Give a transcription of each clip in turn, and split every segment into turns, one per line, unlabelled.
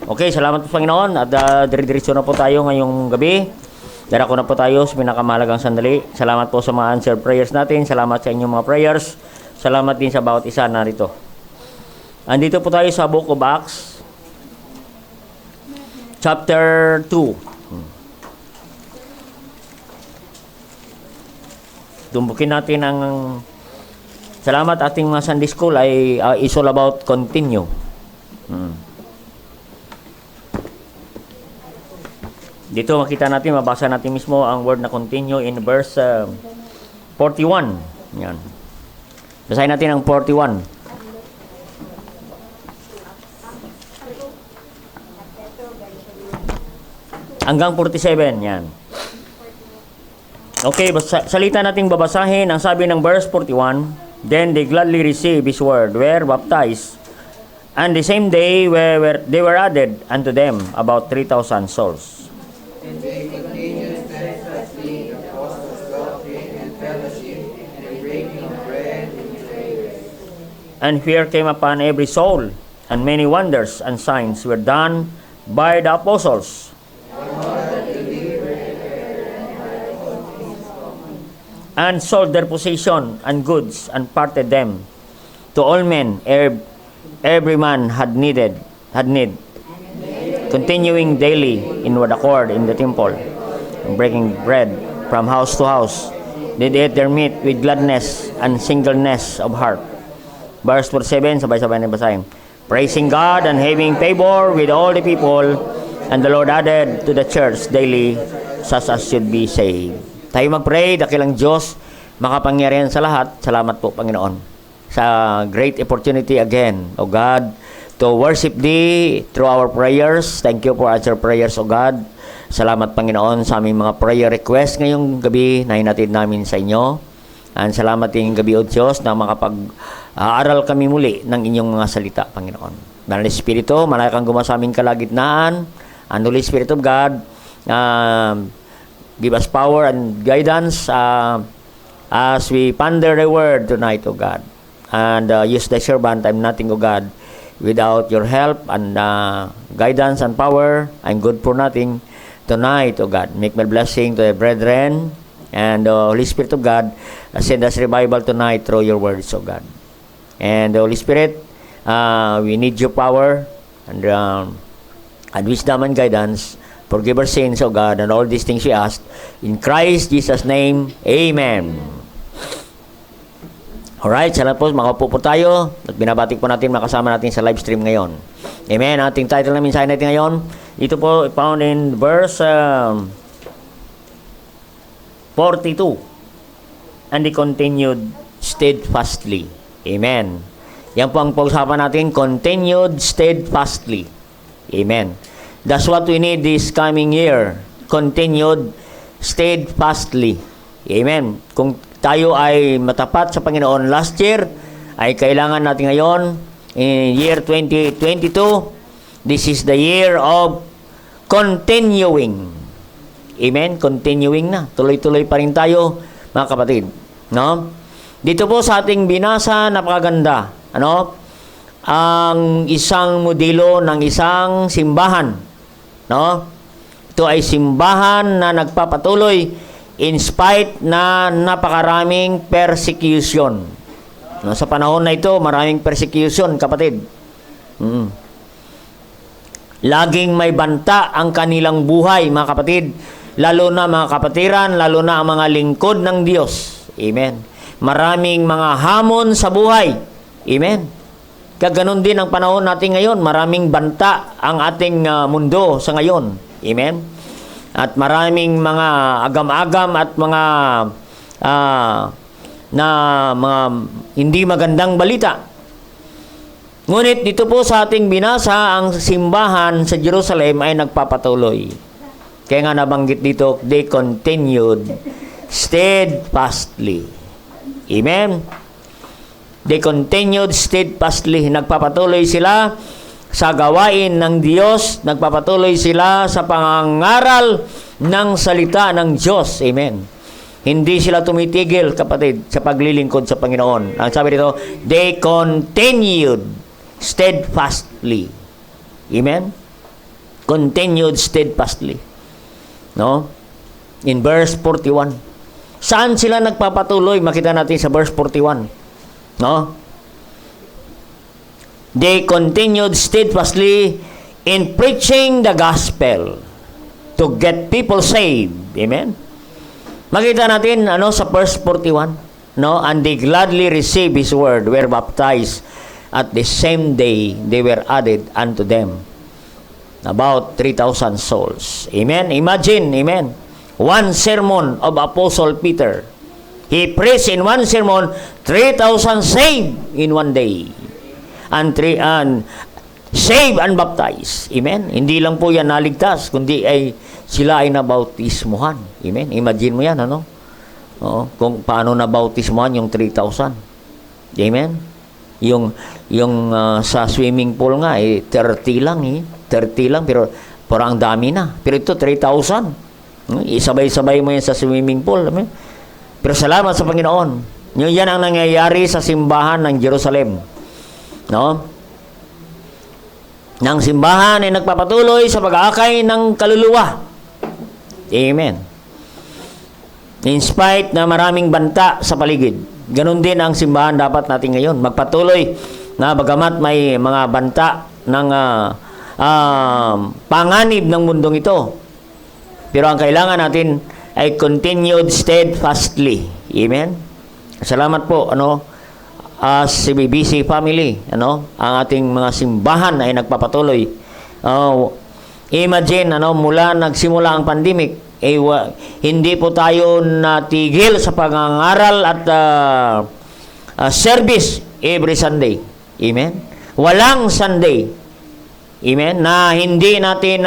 Okay, salamat po Panginoon at dire-diretso na po tayo ngayong gabi. Darako na po tayo sa pinakamahalagang sandali. Salamat po sa mga answered prayers natin. Salamat sa inyong mga prayers. Salamat din sa bawat isa narito. Andito po tayo sa Book of Acts, chapter 2. Tumbukin natin ang salamat ating mga Sunday School ay is all about continue. Dito makita natin, mabasa natin mismo ang word na continue in verse 41. Yan. Basahin natin ang 41. Hanggang 47. Yan. Okay, salita nating babasahin. Ang sabi ng verse 41, then they gladly received his word, were baptized, and the same day they were added unto them about 3,000 souls.
And they continued steadfastly in the apostles' doctrine and fellowship, and in breaking of bread and in prayers.
And fear came upon every soul, and many wonders and signs were done by the apostles. And sold their possession and goods, and parted them to all men, every man had need, continuing daily in one accord in the temple, and breaking bread from house to house, they ate their meat with gladness and singleness of heart. Verse 47, sabay-sabay na basahin. Praising God and having favor with all the people, and the Lord added to the church daily such as should be saved. Tayo mag-pray, dakilang Diyos, makapangyarihan sa lahat. Salamat po, Panginoon, sa great opportunity again, O God, to worship Thee through our prayers. Thank you for answer prayers, O God. Salamat, Panginoon, sa aming mga prayer request ngayong gabi na hinatid namin sa inyo. And salamat din gabi, O Diyos, na makapag-aaral kami muli ng inyong mga salita, Panginoon. Banal na Espiritu, malaki kang gumasa sa aming kalagitnaan. And Holy Spirit of God, give us power and guidance as we ponder the word tonight, O God. And use the servant, I'm nothing, O God. Without your help and guidance and power, I'm good for nothing tonight, O God. Make my blessing to the brethren and the Holy Spirit of God. Send us revival tonight through your words, O God. And the Holy Spirit, we need your power and wisdom and guidance. Forgive our sins, O God, and all these things we ask. In Christ Jesus' name, Amen. Alright, salamat po. Makaupo po tayo. At binabatik po natin makasama natin sa live stream ngayon. Amen. Ating title namin sa natin ngayon, ito po found in verse 42. And they continued steadfastly. Amen. Yan po ang pag-usapan natin, continued steadfastly. Amen. That's what we need this coming year. Continued steadfastly. Amen. Kung tayo ay matapat sa Panginoon last year, ay kailangan natin ngayon, in year 2022, this is the year of continuing. Amen? Continuing na. Tuloy-tuloy pa rin tayo, mga kapatid. No? Dito po sa ating binasa, napakaganda. Ano? Ang isang modelo ng isang simbahan. No? Ito ay simbahan na nagpapatuloy in spite na napakaraming persecution. No, sa panahon na ito, maraming persecution, kapatid. Laging may banta ang kanilang buhay, mga kapatid. Lalo na mga kapatiran, lalo na ang mga lingkod ng Diyos. Amen. Maraming mga hamon sa buhay. Amen. Kaganon din ang panahon natin ngayon. Maraming banta ang ating mundo sa ngayon. Amen. At maraming mga agam-agam at mga mga hindi magandang balita. Ngunit dito po sa ating binasa, ang simbahan sa Jerusalem ay nagpapatuloy. Kaya nga nabanggit dito, they continued steadfastly. Amen. They continued steadfastly. Nagpapatuloy sila sa gawain ng Diyos. Nagpapatuloy sila sa pangangaral ng salita ng Diyos. Amen. Hindi sila tumitigil, kapatid, sa paglilingkod sa Panginoon. Ang sabi dito, they continued steadfastly. Amen. continued steadfastly. No? In verse 41. Saan sila nagpapatuloy? Makita natin sa verse 41. No? They continued steadfastly in preaching the gospel to get people saved. Amen? Makita natin sa verse 41. No? And they gladly received His word, were baptized. At the same day, they were added unto them about 3,000 souls. Amen? Imagine, amen. One sermon of Apostle Peter. He preached in one sermon, 3,000 saved in one day. And saved and baptized. Amen? Hindi lang po yan naligtas, kundi sila ay nabautismuhan. Amen? Imagine mo yan, Oo, kung paano nabautismuhan yung 3,000. Amen? Yung sa swimming pool nga 30 lang 30 lang, pero parang dami na. Pero ito 3,000. Isabay-sabay mo yan sa swimming pool. Amen? Pero salamat sa Panginoon. Yan ang nangyayari sa simbahan ng Jerusalem. No? Nang simbahan ay nagpapatuloy sa pag-aakay ng kaluluwa. Amen. In spite na maraming banta sa paligid. Ganon din ang simbahan dapat natin ngayon. Magpatuloy na bagamat may mga banta ng panganib ng mundong ito. Pero ang kailangan natin ay continued steadfastly. Amen? Salamat po, as CBBC family, ang ating mga simbahan ay nagpapatuloy. Imagine, mula nagsimula ang pandemic, hindi po tayo natigil sa pangangaral at service every Sunday. Amen? Walang Sunday. Amen? Na hindi natin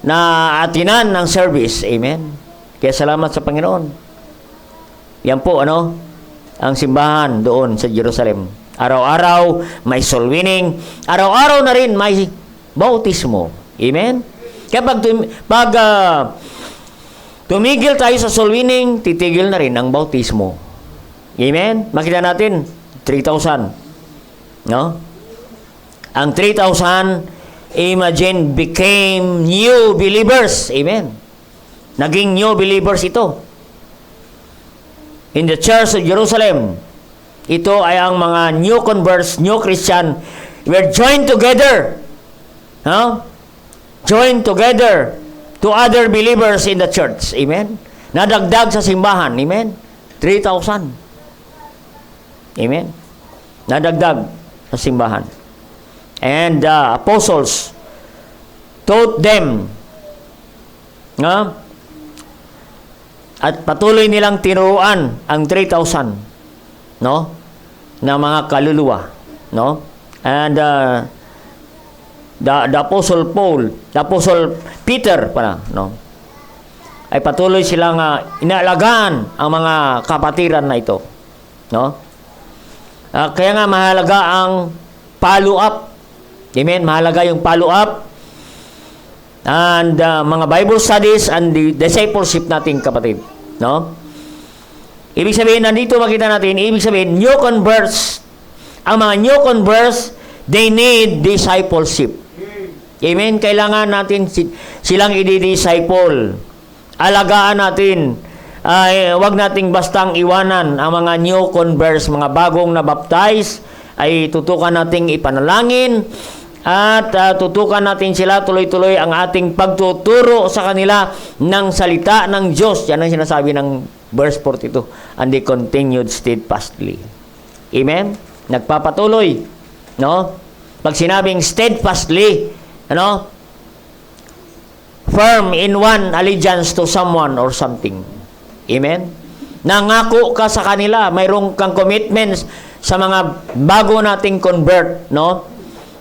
na atinan ng service. Amen? Kaya salamat sa Panginoon. Yan po, ang simbahan doon sa Jerusalem. Araw-araw may soul winning. Araw-araw na rin may bautismo. Amen? Kaya pag tumigil tayo sa soul winning, titigil na rin ang bautismo. Amen? Makita natin, 3,000. No? Ang 3,000, imagine, became new believers. Amen? Naging new believers ito. In the Church of Jerusalem, ito ay ang mga new converts, new Christian, were joined together. Joined together to other believers in the church. Amen? Nadagdag sa simbahan. Amen? 3,000. Amen? Nadagdag sa simbahan. And the apostles taught them. At patuloy nilang tinuruan ang 3,000. No? Na mga kaluluwa. No? And the Apostle Paul, the Apostle Peter ay patuloy silang inaalagaan ang mga kapatiran na ito. No? Kaya nga mahalaga ang follow-up. Amen? Mahalaga yung follow-up and mga Bible studies and the discipleship nating kapatid. No? Ibig sabihin, nandito makita natin, ibig sabihin, new converts. Ang mga new converts, they need discipleship. Amen? Kailangan natin silang i-disciple. Alagaan natin. Wag nating bastang iwanan ang mga new converts, mga bagong nabaptize, ay tutukan nating ipanalangin at tutukan natin sila tuloy-tuloy ang ating pagtuturo sa kanila ng salita ng Diyos. Yan ang sinasabi ng verse 42. And they continued steadfastly. Amen? Nagpapatuloy. No? Pag sinabing steadfastly, firm in one allegiance to someone or something. Amen? Nangako ka sa kanila, mayroong kang commitments sa mga bago nating convert, no?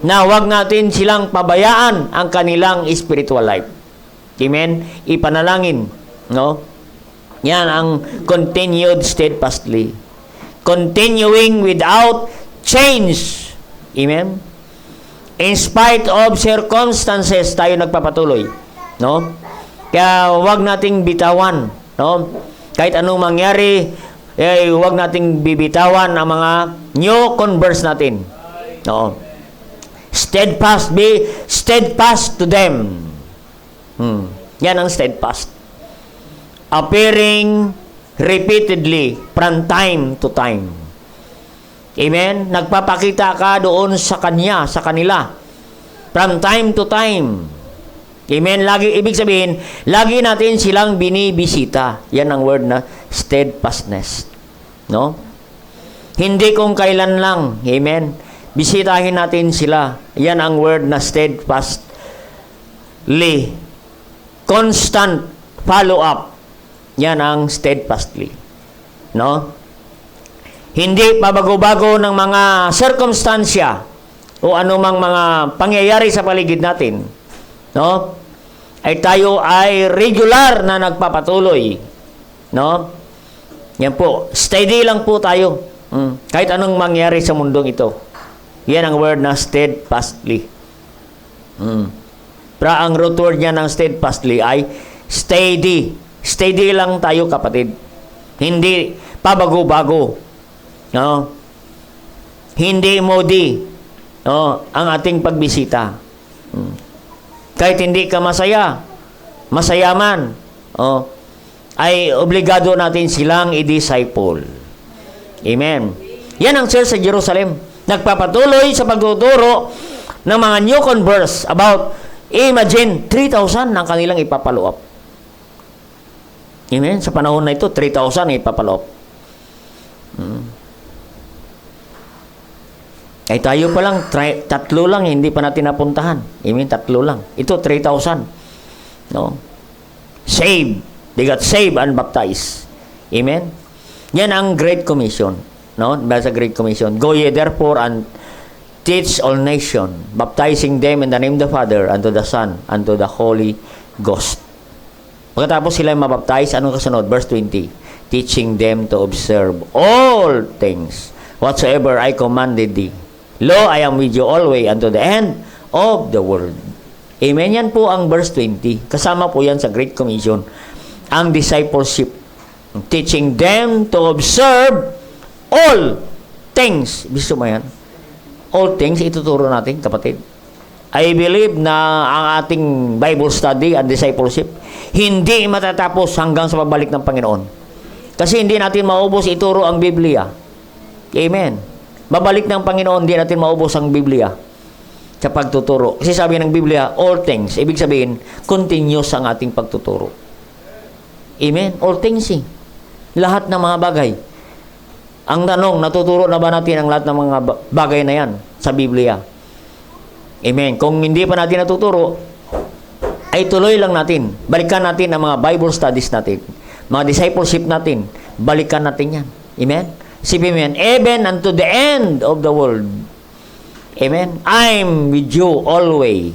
Na wag natin silang pabayaan ang kanilang spiritual life. Amen? Ipanalangin, no? Yan ang continued steadfastly. Continuing without change. Amen? In spite of circumstances, tayo nagpapatuloy. No? Kaya wag nating bitawan. No? Kahit anong mangyari, wag nating bibitawan ang mga new converts natin. No? Steadfast, be steadfast to them. Yan ang steadfast. Appearing repeatedly from time to time. Amen? Nagpapakita ka doon sa kanya, sa kanila. From time to time. Amen? Lagi, ibig sabihin, lagi natin silang binibisita. Yan ang word na steadfastness. No? Hindi kung kailan lang. Amen? Bisitahin natin sila. Yan ang word na steadfastly. Constant follow-up. Yan ang steadfastly. No? Hindi pabago-bago ng mga sirkumstansya o anumang mga pangyayari sa paligid natin. No? Ay tayo ay regular na nagpapatuloy. No? Yan po. Steady lang po tayo. Kahit anong mangyari sa mundong ito. Yan ang word na steadfastly. Pero ang root word niya ng steadfastly ay steady. Steady lang tayo, kapatid. Hindi pabago-bago. No? Hindi moody. No? Ang ating pagbisita. Kahit hindi ka masaya, masayaman, ay obligado natin silang i-disciple. Amen. Yan ang church sa Jerusalem. Nagpapatuloy sa pagtuturo ng mga new converts about, imagine, 3,000 ang kanilang ipapalo up. Amen. Sa panahon na ito, 3,000 ipapalo up. Ay tayo pa lang, tatlo lang, hindi pa natin napuntahan. Amen, tatlo lang. Ito, 3,000. No? Saved. They got saved and baptized. Amen? Yan ang Great Commission. No? Sa Great Commission. Go ye therefore and teach all nations, baptizing them in the name of the Father, and to the Son, and to the Holy Ghost. Pagkatapos sila mabaptize, anong kasunod? Verse 20. Teaching them to observe all things whatsoever I commanded thee. Lo, I am with you always unto the end of the world. Amen? Yan po ang verse 20. Kasama po yan sa Great Commission. Ang discipleship. Teaching them to observe all things. Gusto mo yan? All things, ituturo natin, kapatid. I believe na ang ating Bible study and discipleship hindi matatapos hanggang sa pagbalik ng Panginoon. Kasi hindi natin maubos ituro ang Biblia. Amen. Babalik ng Panginoon, hindi natin maubos ang Biblia sa pagtuturo. Kasi sabi ng Biblia, all things. Ibig sabihin, continuous ang ating pagtuturo. Amen? All things eh. Lahat ng mga bagay. Ang tanong, natuturo na ba natin ang lahat ng mga bagay na yan sa Biblia? Amen? Kung hindi pa natin natuturo, ay tuloy lang natin. Balikan natin ang mga Bible studies natin. Mga discipleship natin. Balikan natin yan. Amen? Sipin mo yan, even unto the end of the world. Amen? I'm with you always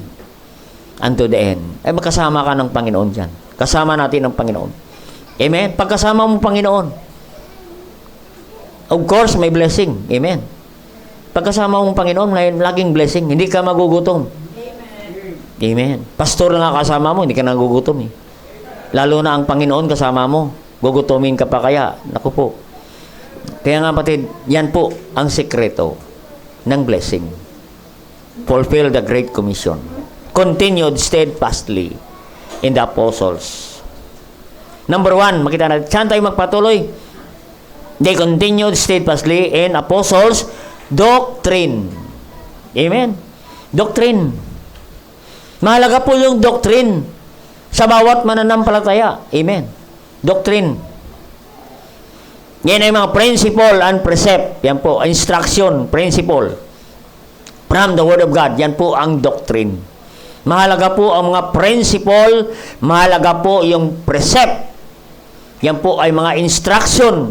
unto the end. Ay magkasama ka ng Panginoon dyan. Kasama natin ng Panginoon. Amen? Pagkasama mo Panginoon, of course, may blessing. Amen? Pagkasama mo Panginoon, may laging blessing. Hindi ka magugutom. Amen? Pastor na kasama mo, hindi ka nagugutom eh. Lalo na ang Panginoon kasama mo. Gugutomin ka pa kaya. Naku po. Kaya nga kapatid, yan po ang sekreto ng blessing. Fulfill the Great Commission. Continued steadfastly in the apostles. Number 1, makita natin, saan tayo magpatuloy? They continued steadfastly in apostles' doctrine. Amen? Doctrine. Mahalaga po yung doctrine sa bawat mananampalataya. Amen? Doctrine. Yan ay mga principle and precept. Yan po, instruction, principle. From the Word of God. Yan po ang doctrine. Mahalaga po ang mga principle, mahalaga po yung precept. Yan po ay mga instruction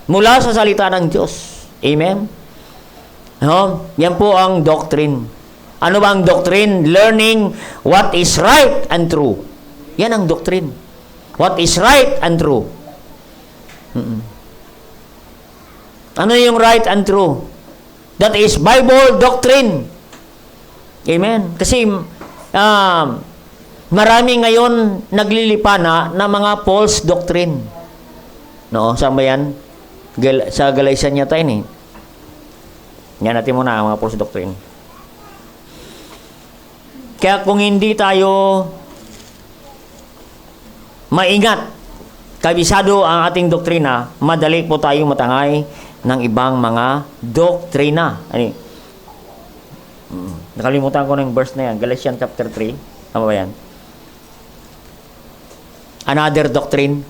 mula sa salita ng Diyos. Amen? No? Yan po ang doctrine. Ano ba ang doctrine? Learning what is right and true. Yan ang doctrine. What is right and true. Ano yung right and true? That is Bible doctrine. Amen? Kasi marami ngayon naglilipana na mga false doctrine. No? Saan ba yan? Sa Galatians yata yun eh. Yan natin muna ang mga false doctrine. Kaya kung hindi tayo maingat, kabisado ang ating doktrina, madali po tayong matangay ng ibang mga doktrina. Ano? Nakalimutan ko na yung verse na yan. Galatians chapter 3. Tama ba yan? Another doctrine.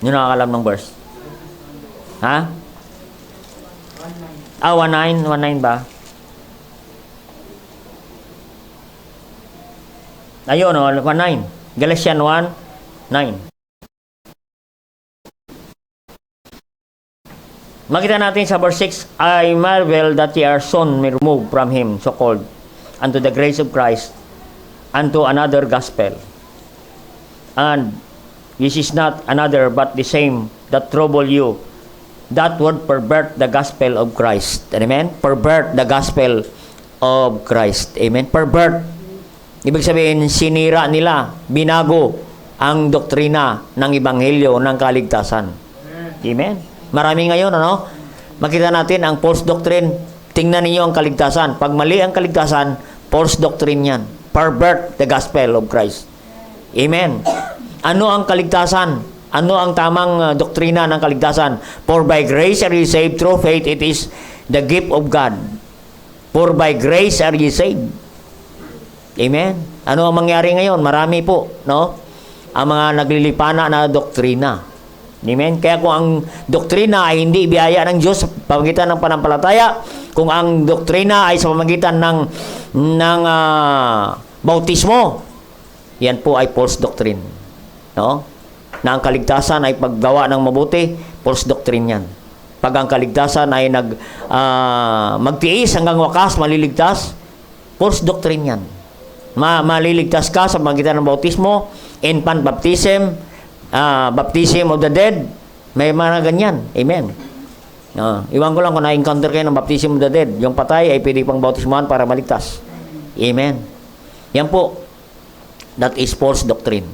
Yun nakakalam ng verse. Ha? 19. 19 ba? Ayun, 19. Galatians 1:9. Makita natin sa verse 6, I marvel that ye are soon removed from him, so-called, unto the grace of Christ, unto another gospel. And this is not another, but the same that trouble you. That word, pervert the gospel of Christ. Amen? Pervert the gospel of Christ. Amen? Pervert. Ibig sabihin, sinira nila, binago ang doktrina ng Ebanghelyo ng kaligtasan. Amen? Marami ngayon, ano? Makita natin ang false doctrine. Tingnan niyo ang kaligtasan. Pag mali ang kaligtasan, false doctrine yan. Pervert the gospel of Christ. Amen. Ano ang kaligtasan? Ano ang tamang doktrina ng kaligtasan? For by grace are ye saved through faith. It is the gift of God. For by grace are ye saved. Amen. Ano ang mangyari ngayon? Marami po, no? Ang mga naglilipana na doktrina. Amen? Kaya kung ang doktrina ay hindi biyaya ng Diyos sa pamagitan ng panampalataya, kung ang doktrina ay sa pamagitan ng bautismo, yan po ay false doctrine. No? Na ang kaligtasan ay paggawa ng mabuti, false doctrine yan. Pag ang kaligtasan ay magtiis hanggang wakas, maliligtas, false doctrine yan. Maliligtas ka sa pamagitan ng bautismo, infant baptism, baptism of the dead, may mga ganyan. Amen. Iwan ko lang kung na-encounter kayo ng baptism of the dead. Yung patay ay pwede pang bautismuhan para maligtas. Amen. Yan po. That is false doctrine.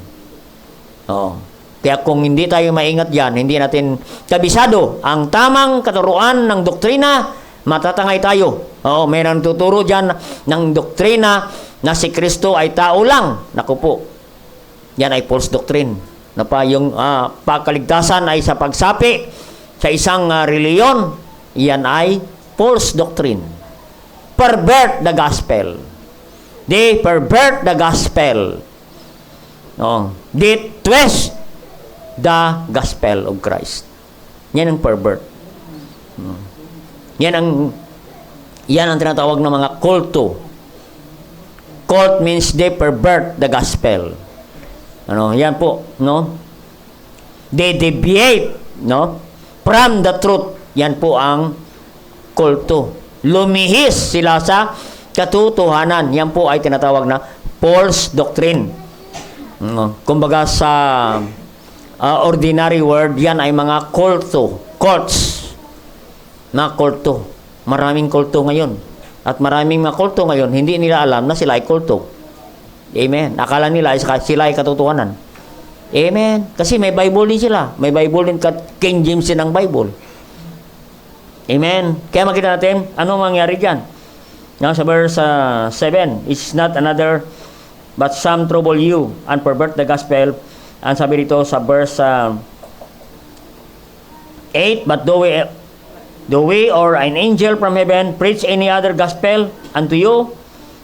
Kaya kung hindi tayo maingat yan, hindi natin kabisado ang tamang katuruan ng doktrina, matatangay tayo. May nagtuturo dyan ng doktrina na si Kristo ay tao lang. Naku po. Yan ay false doctrine. Na pa yung pagkaligtasan ay sa pagsapi sa isang reliyon, yan ay false doctrine. Pervert the gospel. They pervert the gospel. No. They twist the gospel of Christ. Yan ang pervert. Yan ang tinatawag ng mga kulto. Cult means they pervert the gospel. Yan po, no? They deviate, no? From the truth. Yan po ang kulto. Lumihis sila sa katotohanan. Yan po ay tinatawag na false doctrine. Kumbaga sa ordinary word, yan ay mga kulto. Cults. Mga kulto. Maraming kulto ngayon. At maraming mga kulto ngayon, hindi nila alam na sila ay kulto. Amen. Akala nila sila ay katotohanan. Amen. Kasi may Bible din sila. May Bible din, King James din ang Bible. Amen. Kaya makita natin, ano mangyari dyan? Now, sa verse 7, it's not another, but some trouble you and pervert the gospel. And sabi dito sa verse 8, but though we or an angel from heaven preach any other gospel unto you,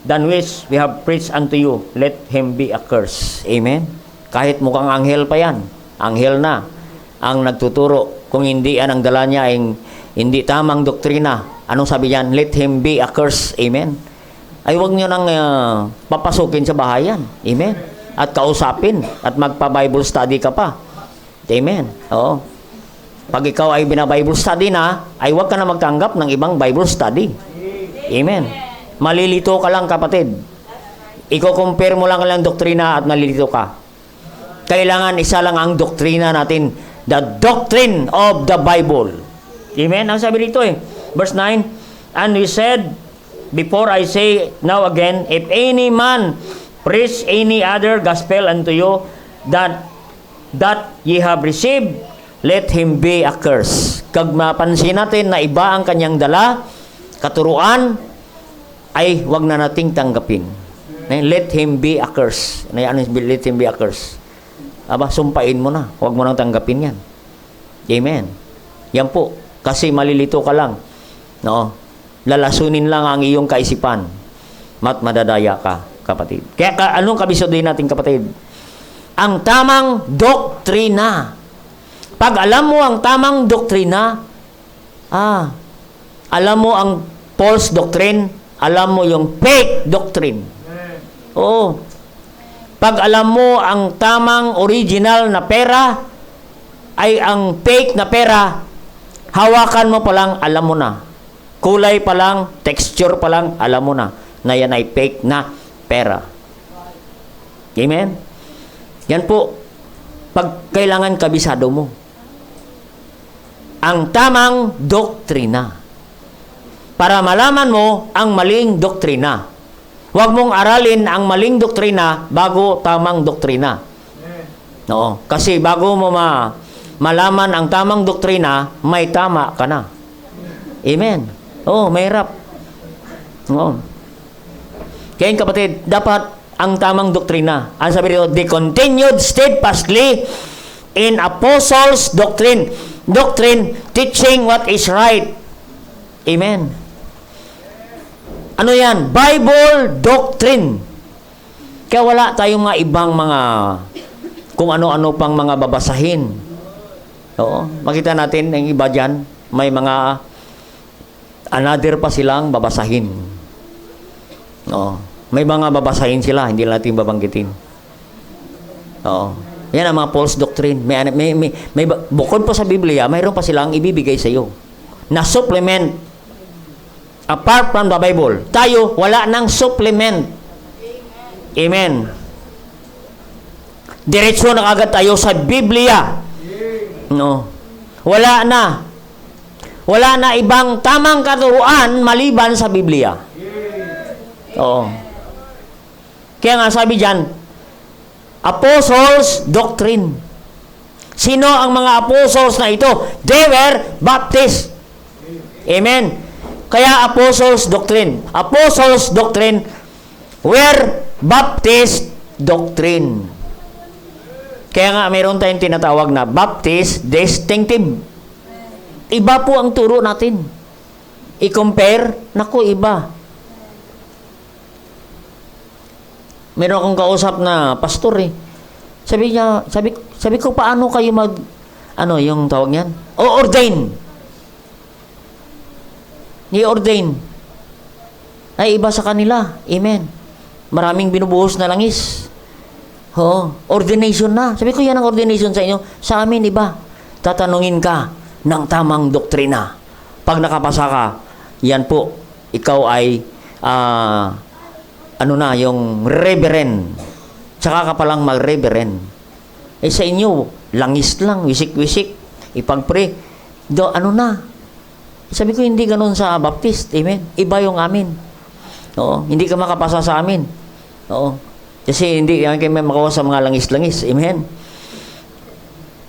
than which we have preached unto you, let him be accursed. Amen? Kahit mukhang anghel pa yan, anghel na, ang nagtuturo, kung hindi yan ang dala niya ay hindi tamang doktrina, anong sabi yan? Let him be accursed. Amen? Ay huwag nyo nang papasukin sa bahayan. Amen? At kausapin, at magpa-Bible study ka pa. Amen? Oo. Pag ikaw ay bina-Bible study na, ay huwag ka na magtanggap ng ibang Bible study. Amen? Malilito ka lang, kapatid. Iko-compare mo lang doktrina at malilito ka. Kailangan isa lang ang doktrina natin. The doctrine of the Bible. Amen? Ang sabi dito verse 9, and we said, before I say now again, if any man preach any other gospel unto you that ye have received, let him be accursed. Kag mapansin natin na iba ang kanyang dala, katuruan, ay wag na nating tanggapin. Let him be accursed. Let him be accursed. Aba, sumpain mo na. Wag mo nang tanggapin yan. Amen. Yan po. Kasi malilito ka lang. No? Lalasunin lang ang iyong kaisipan. Madadaya ka, kapatid. Kaya anong kabisodin natin, kapatid? Ang tamang doktrina. Pag alam mo ang tamang doktrina, alam mo ang false doctrine, alam mo yung fake doctrine. Oo. Pag alam mo ang tamang original na pera, ay ang fake na pera, hawakan mo pa lang, alam mo na. Kulay pa lang, texture pa lang, alam mo na yan ay fake na pera. Amen? Yan po, pag kailangan kabisado mo. Ang tamang doktrina. Para malaman mo ang maling doktrina. Huwag mong aralin ang maling doktrina bago tamang doktrina. No, kasi bago mo malaman ang tamang doktrina, may tama ka na. Amen. Mahirap. Kaya kapatid, dapat ang tamang doktrina. Ang sabi dito, they continued steadfastly in apostles' doctrine. Doctrine, teaching what is right. Amen. Ano yan? Bible doctrine. Kaya wala tayong mga ibang mga kung ano-ano pang mga babasahin. Oo. Makita natin ang iba dyan, may mga another pa silang babasahin. Oo. May mga babasahin sila, hindi natin babanggitin. Oo. Yan ang mga false doctrine. May bukod pa sa Biblia, mayroon pa silang ibibigay sa iyo na supplement apart from the Bible. Tayo, wala nang supplement. Amen. Diretso na agad tayo sa Biblia. No. Wala na. Wala na ibang tamang katuruan maliban sa Biblia. Oo. Kaya nga sabi dyan, apostles' doctrine. Sino ang mga apostles na ito? They were Baptist. Amen. Kaya apostles' doctrine. Apostles' doctrine were Baptist doctrine. Kaya nga mayroon tayong tinatawag na Baptist distinctive. Iba po ang turo natin. I-compare, naku, iba. Meron akong kausap na pastor eh. Sabi ko, paano kayo yung tawag niyan? Ordain. I-ordain. Ay, iba sa kanila. Amen. Maraming binubuhos na langis. Ordination na. Sabi ko, yan ang ordination sa inyo. Sa amin, iba. Tatanungin ka ng tamang doktrina. Pag nakapasa ka, yan po, ikaw ay yung reverend. Tsaka ka palang mag-reverend. Sa inyo, langis lang, wisik-wisik, ipag-pray. Sabi ko, hindi ganun sa Baptist. Amen. Iba yung amin. Oo. Hindi ka makapasa sa amin. Oo. Kasi hindi kayo makawa sa mga langis-langis. Amen.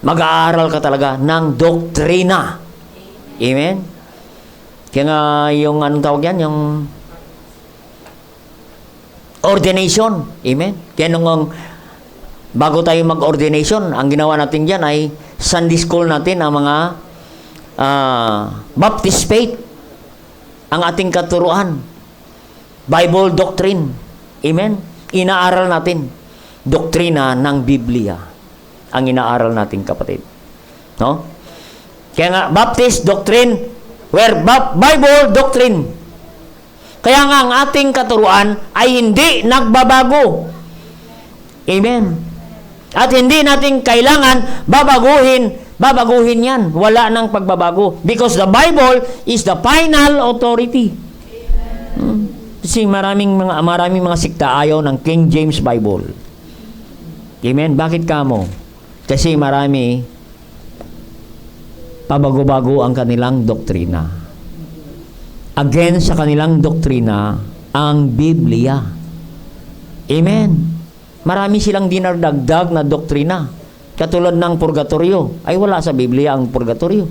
Mag-aaral ka talaga ng doktrina. Amen. Kaya nga yung anong tawag yan? Yung ordination. Amen. Kaya nung bago tayo mag-ordination, ang ginawa natin dyan ay Sunday school natin ang mga Baptist faith. Ang ating katuruan. Bible doctrine. Amen. Inaaral natin. Doktrina ng Biblia. Ang inaaral natin, kapatid. No? Kaya nga, Baptist doctrine were Bible doctrine. Kaya nga ang ating katuruan ay hindi nagbabago. Amen. At hindi natin kailangan babaguhin yan. Wala nang pagbabago. Because the Bible is the final authority. Kasi maraming mga sikta ayaw ng King James Bible. Amen. Bakit kamo? Kasi marami pabago-bago ang kanilang doktrina. Against sa kanilang doktrina ang Biblia. Amen. Marami silang dinardagdag na doktrina. Katulad ng purgatorio. Ay wala sa Biblia ang purgatorio.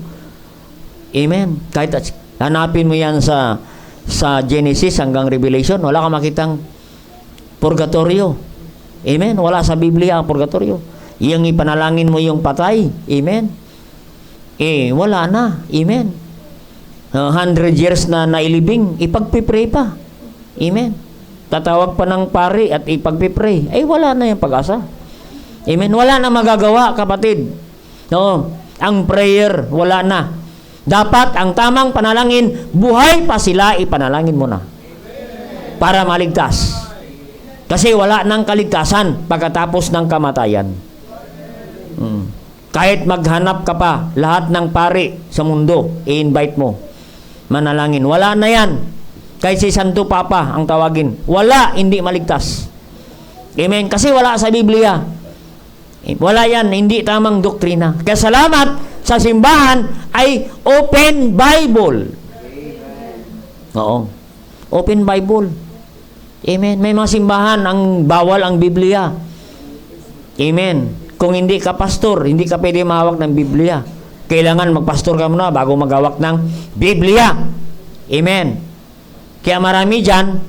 Amen. Kahit hanapin mo yan sa Genesis hanggang Revelation, wala kang makitang purgatorio. Amen. Wala sa Biblia ang purgatorio. Yung ipanalangin mo yung patay. Amen. Wala na. Amen. 100 years na nailibing, ipagpipray pa. Amen. Tatawag pa ng pari at ipagpipray. Wala na yung pag-asa. Amen. Wala na magagawa, kapatid. No, ang prayer, wala na. Dapat ang tamang panalangin, buhay pa sila, ipanalangin mo na. Para maligtas. Kasi wala nang kaligtasan pagkatapos ng kamatayan. Kahit maghanap ka pa, lahat ng pari sa mundo, i-invite mo. Manalangin. Wala na yan. Kahit si Santo Papa ang tawagin. Wala, hindi maligtas. Amen. Kasi wala sa Biblia. Wala yan, hindi tamang doktrina. Kaya salamat sa simbahan ay open Bible. Oo. Open Bible. Amen. May mga simbahan ang bawal ang Biblia. Amen. Kung hindi ka pastor, hindi ka pwede mahawak ng Biblia. Kailangan magpastor ka muna bago maghawak ng Biblia. Amen. Kaya marami dyan,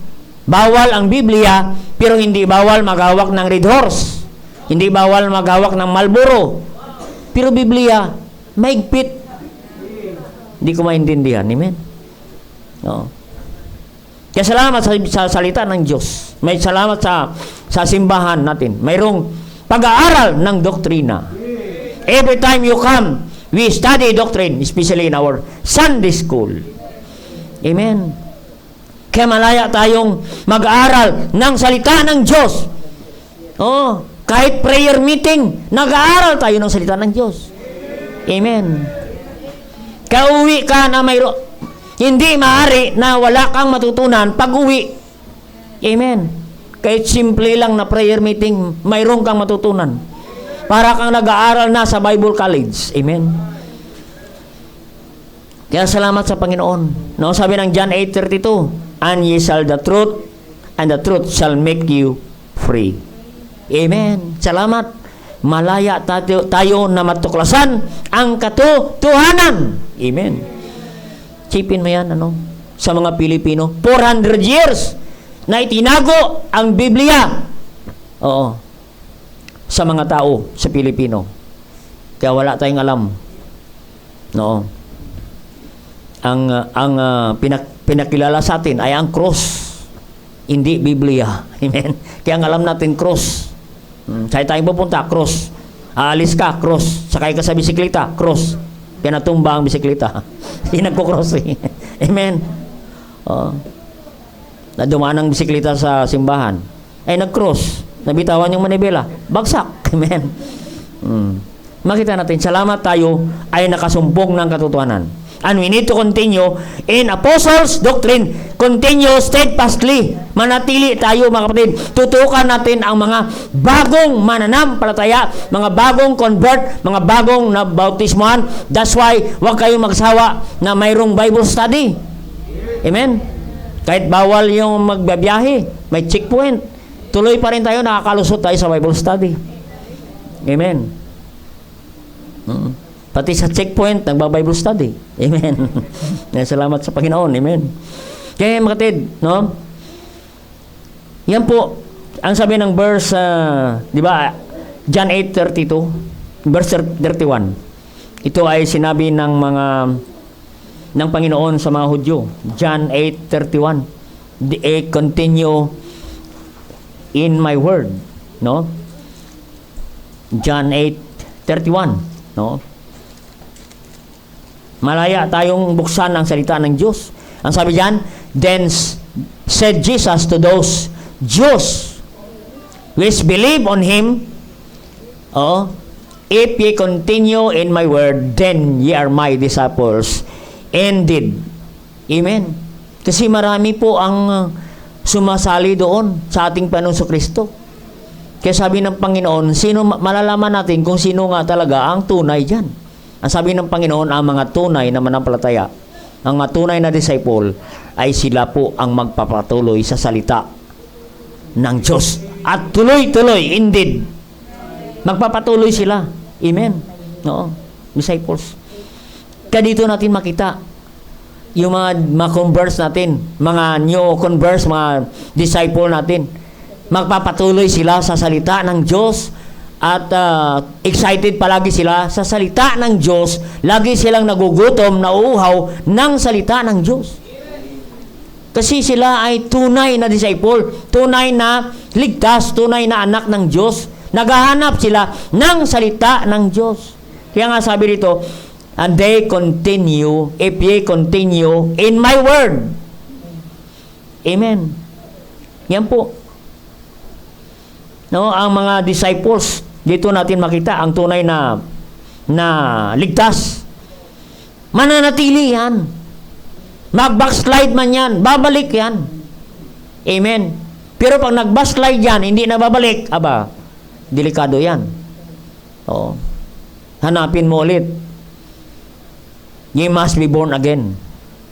bawal ang Biblia, pero hindi bawal maghawak ng Red Horse. Hindi bawal maghawak ng Marlboro. Pero Biblia, mahigpit. Hindi ko maintindihan. Amen? No. Kaya salamat sa salita ng Diyos. May salamat sa simbahan natin. Mayroong pag-aaral ng doktrina. Every time you come, we study doctrine, especially in our Sunday school. Amen? Kaya malaya tayong mag-aaral ng salita ng Diyos. Kahit prayer meeting, nag-aaral tayo ng salita ng Diyos. Amen. Kaya uwi ka na hindi maaari na wala kang matutunan pag-uwi. Amen. Kahit simple lang na prayer meeting, mayroon kang matutunan. Para kang nag-aaral na sa Bible College. Amen. Kaya salamat sa Panginoon. No, sabi ng John 8:32, "And ye shall the truth, and the truth shall make you free." Amen. Salamat. Malaya tayo na matuklasan ang katotohanan. Amen. Sipin mo yan, sa mga Pilipino. 400 years na itinago ang Biblia. Oo. Sa mga tao, sa Pilipino. Kaya wala tayong alam. No. Ang pinakilala sa atin ay ang cross. Hindi Biblia. Amen. Kaya ang alam natin, cross. Saan tayo pupunta? Cross. Aalis ka, cross. Sakay ka sa bisikleta, cross. Kaya natumba ang bisikleta. Hindi nagko-cross eh. Amen. Nadumaan ang bisikleta sa simbahan. Ay nag-cross. Nabitawan yung manibela. Bagsak. Amen. Makita natin, salamat tayo ay nakasumpong ng katotohanan. And we need to continue in Apostles' doctrine. Continue steadfastly. Manatili tayo, mga kapatid. Tutukan natin ang mga bagong mananampalataya, mga bagong convert, mga bagong nabautismuhan. That's why, huwag kayong magsawa na mayroong Bible study. Amen? Kahit bawal yung magbabiyahe, may checkpoint. Tuloy pa rin tayo, nakakalusot tayo sa Bible study. Amen? Pati sa checkpoint, nagba-Bible study. Amen. Salamat sa Panginoon. Amen. Kaya mga kapatid, no? Yan po, ang sabi ng verse, di ba, John 8:32, verse 31. Ito ay sinabi ng Panginoon sa mga Hudyo. John 8:31. Continue in my word. No? John 8:31. No? Malaya tayong buksan ang salita ng Diyos. Ang sabi diyan, "Then said Jesus to those Jews which believe on Him, if ye continue in my word, then ye are my disciples indeed." Amen. Kasi marami po ang sumasali doon sa ating Panginoon Kristo. Kaya sabi ng Panginoon, malalaman natin kung sino nga talaga ang tunay diyan. Ang sabi ng Panginoon, ang mga tunay na manampalataya, ang mga tunay na disciple, ay sila po ang magpapatuloy sa salita ng Diyos. At tuloy-tuloy, indeed. Magpapatuloy sila. Amen. No, disciples. Kaya dito natin makita yung mga converts natin, mga new converts, mga disciple natin. Magpapatuloy sila sa salita ng Diyos at excited palagi sila sa salita ng Diyos. Lagi silang nagugutom, nauuhaw ng salita ng Diyos. Kasi sila ay tunay na disciple, tunay na ligtas, tunay na anak ng Diyos. Naghahanap sila ng salita ng Diyos. Kaya nga sabi dito, and they continue, if ye continue in my word. Amen. Yan po. No, ang mga disciples, dito natin makita ang tunay na ligtas. Mananatili yan. Mag-backslide man yan, babalik yan. Amen. Pero pag nag-backslide yan, hindi na babalik, aba, delikado yan. Oo. Hanapin mo ulit. You must be born again.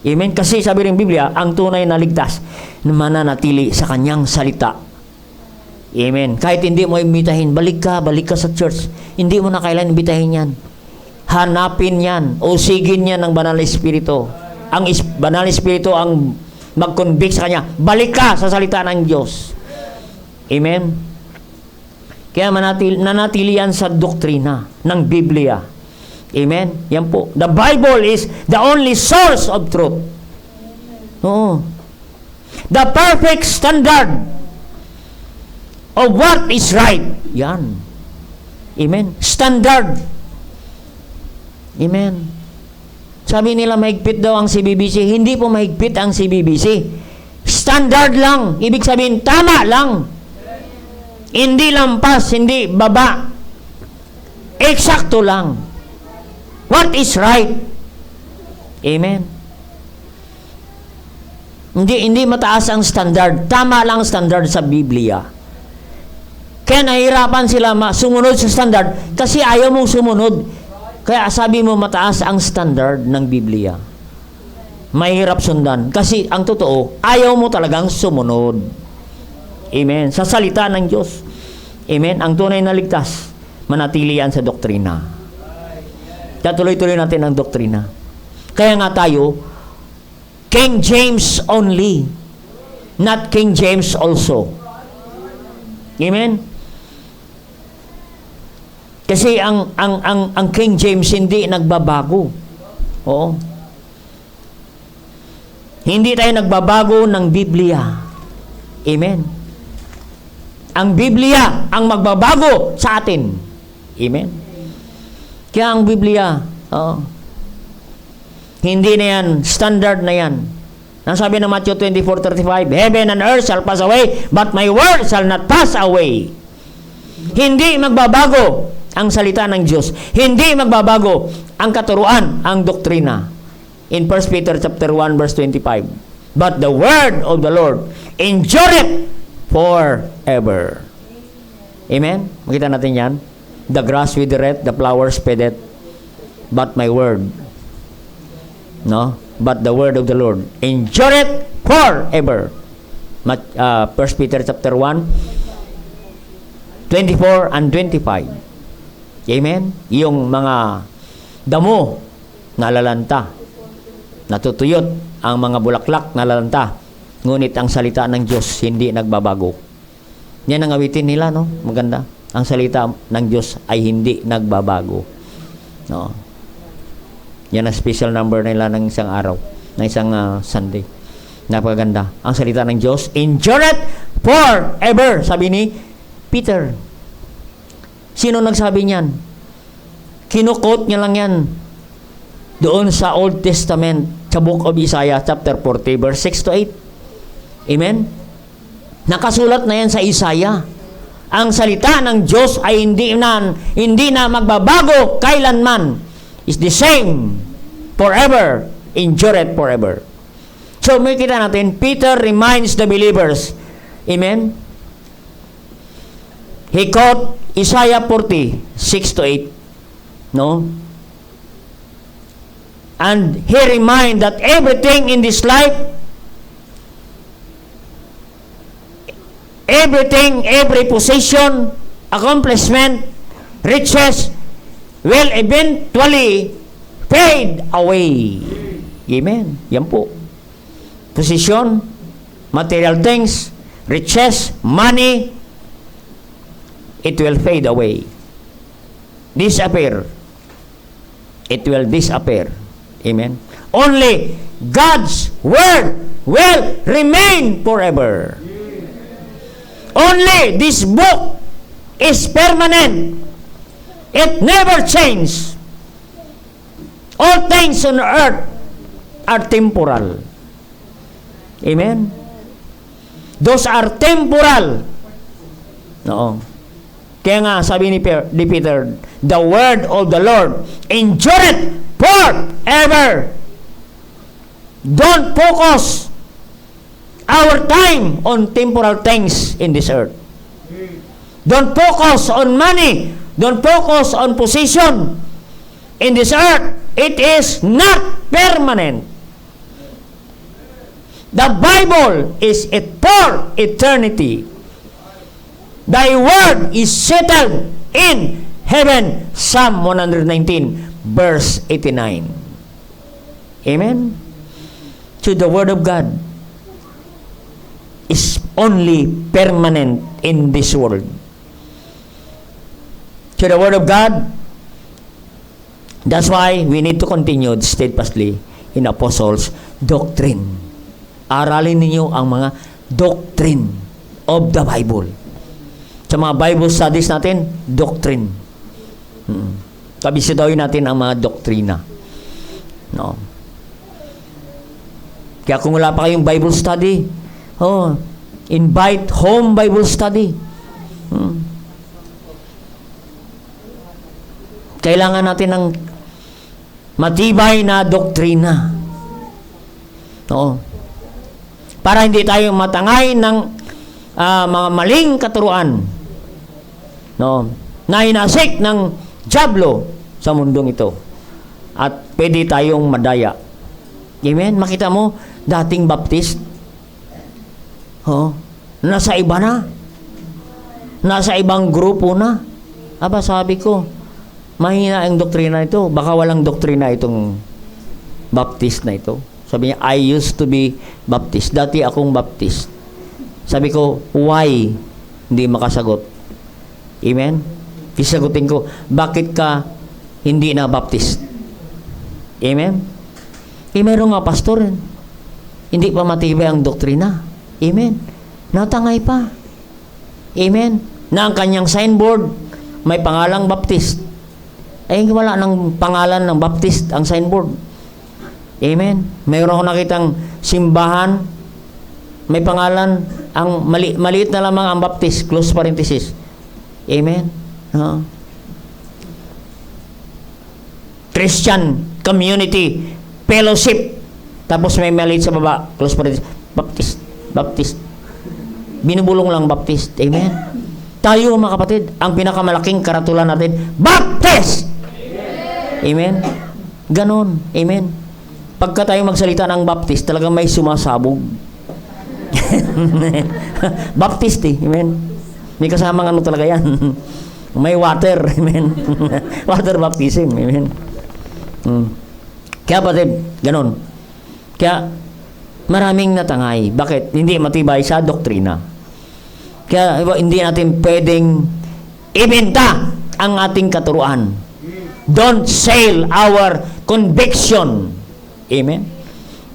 Amen. Kasi sabi ng Biblia, ang tunay na ligtas, mananatili sa kanyang salita. Amen. Kahit hindi mo imbitahin, balik ka sa church. Hindi mo na kailangan imbitahin yan. Hanapin yan. Usigin yan ng Banal na Espiritu. Ang Banal na Espiritu ang mag-convict sa kanya. Balik ka sa salita ng Diyos. Amen. Kaya nanatili yan sa doktrina ng Biblia. Amen. Yan po. The Bible is the only source of truth. Oo. The perfect standard of what is right. Yan. Amen. Standard. Amen. Sabi nila mahigpit daw ang CBBC. Hindi po mahigpit ang CBBC. Standard lang. Ibig sabihin, tama lang. Hindi lampas, hindi baba. Eksakto lang. What is right? Amen. Hindi mataas ang standard. Tama lang ang standard sa Biblia. Kaya nahihirapan sila sumunod sa standard kasi ayaw mong sumunod. Kaya sabi mo mataas ang standard ng Biblia. Mahirap sundan. Kasi ang totoo, ayaw mo talagang sumunod. Amen. Sa salita ng Diyos. Amen. Ang tunay na ligtas, manatili yan sa doktrina. Kaya tuloy-tuloy natin ang doktrina. Kaya nga tayo, King James only, not King James also. Amen. Kasi ang King James hindi nagbabago. Oo. Hindi tayo nagbabago ng Biblia. Amen. Ang Biblia ang magbabago sa atin. Amen. Kaya ang Biblia, hindi na yan, standard na yan. Ang sabi ng Matthew 24:35, heaven and earth shall pass away, but my word shall not pass away. Hindi magbabago ang salita ng Diyos. Hindi magbabago ang katuruan, ang doktrina. In 1 Peter chapter 1 verse 25. But the word of the Lord endureth forever. Amen? Makita natin yan. The grass withereth, the flowers fadeth, but my word, no? But the word of the Lord endureth forever. 1 Peter chapter 1 24 and 25. Amen? Yung mga damo nalalanta, natutuyot ang mga bulaklak nalalanta, ngunit ang salita ng Diyos hindi nagbabago. Yan ang awitin nila, no? Maganda. Ang salita ng Diyos ay hindi nagbabago. No? Yan ang special number nila ng isang araw, ng isang Sunday. Napakaganda. Ang salita ng Diyos endureth forever, sabi ni Peter. Sino nagsabi niyan? Kinukot niya lang yan doon sa Old Testament, sa Book of Isaiah, chapter 40, verse 6 to 8. Amen? Nakasulat na yan sa Isaiah. Ang salita ng Diyos ay hindi na magbabago kailanman. It's the same forever, endureth forever. So, may kita natin, Peter reminds the believers. Amen? He quote Isaiah 40, 6 to 8. No? And he remind that everything in this life, everything, every position, accomplishment, riches, will eventually fade away. Amen. Yan po. Position, material things, riches, money, it will fade away. Disappear. It will disappear. Amen. Only God's word will remain forever. Only this book is permanent. It never changes. All things on earth are temporal. Amen. Those are temporal. No. Kaya nga sabi ni Peter, the word of the Lord endureth forever. Don't focus our time on temporal things in this earth. Don't focus on money. Don't focus on position in this earth. It is not permanent. The Bible is it for eternity. Thy word is settled in heaven. Psalm 119 verse 89. Amen. So the word of God is only permanent in this world. So the word of God, that's why we need to continue steadfastly in apostles' doctrine. Aralin ninyo ang mga doctrine of the Bible. Sa mga Bible studies natin, doctrine. Kabisitawin natin ang mga doktrina. No. Kaya kung wala pa kayong Bible study, invite home Bible study. Kailangan natin ng matibay na doktrina. No. Para hindi tayo matangay ng mga maling katuruan. No, na hinasik ng dyablo sa mundong ito. At pwede tayong madaya. Amen? Makita mo, dating Baptist, nasa iba na. Nasa ibang grupo na. Aba, sabi ko, mahina ang doktrina ito. Baka walang doktrina itong Baptist na ito. Sabi niya, I used to be Baptist. Dati akong Baptist. Sabi ko, why? Hindi makasagot. Amen? Isagutin ko, bakit ka hindi na Baptist? Amen? Meron nga pastor, hindi pa matibay ang doktrina. Amen? Natangay pa. Amen? Na ang kanyang signboard, may pangalang Baptist. Ay, wala ng pangalan ng Baptist ang signboard. Amen? Mayroon ako nakitang simbahan, may pangalan, ang maliit na lamang ang Baptist, close parenthesis. Amen? Christian Community Fellowship. Tapos may maliit sa baba, close parenthesis, Baptist. Binubulong lang Baptist. Amen? Tayo mga kapatid, ang pinakamalaking karatulan natin, Baptist! Amen? Ganon. Amen? Pagka tayo magsalita ng Baptist, talagang may sumasabog. Baptist Amen? May kasamang ano talaga yan. May water. Amen? Water baptism. Amen? Kaya patid, ganon. Kaya maraming natangay. Bakit? Hindi matibay sa doktrina. Kaya hindi natin pwedeng ibenta ang ating katuruan. Don't sell our conviction. Amen?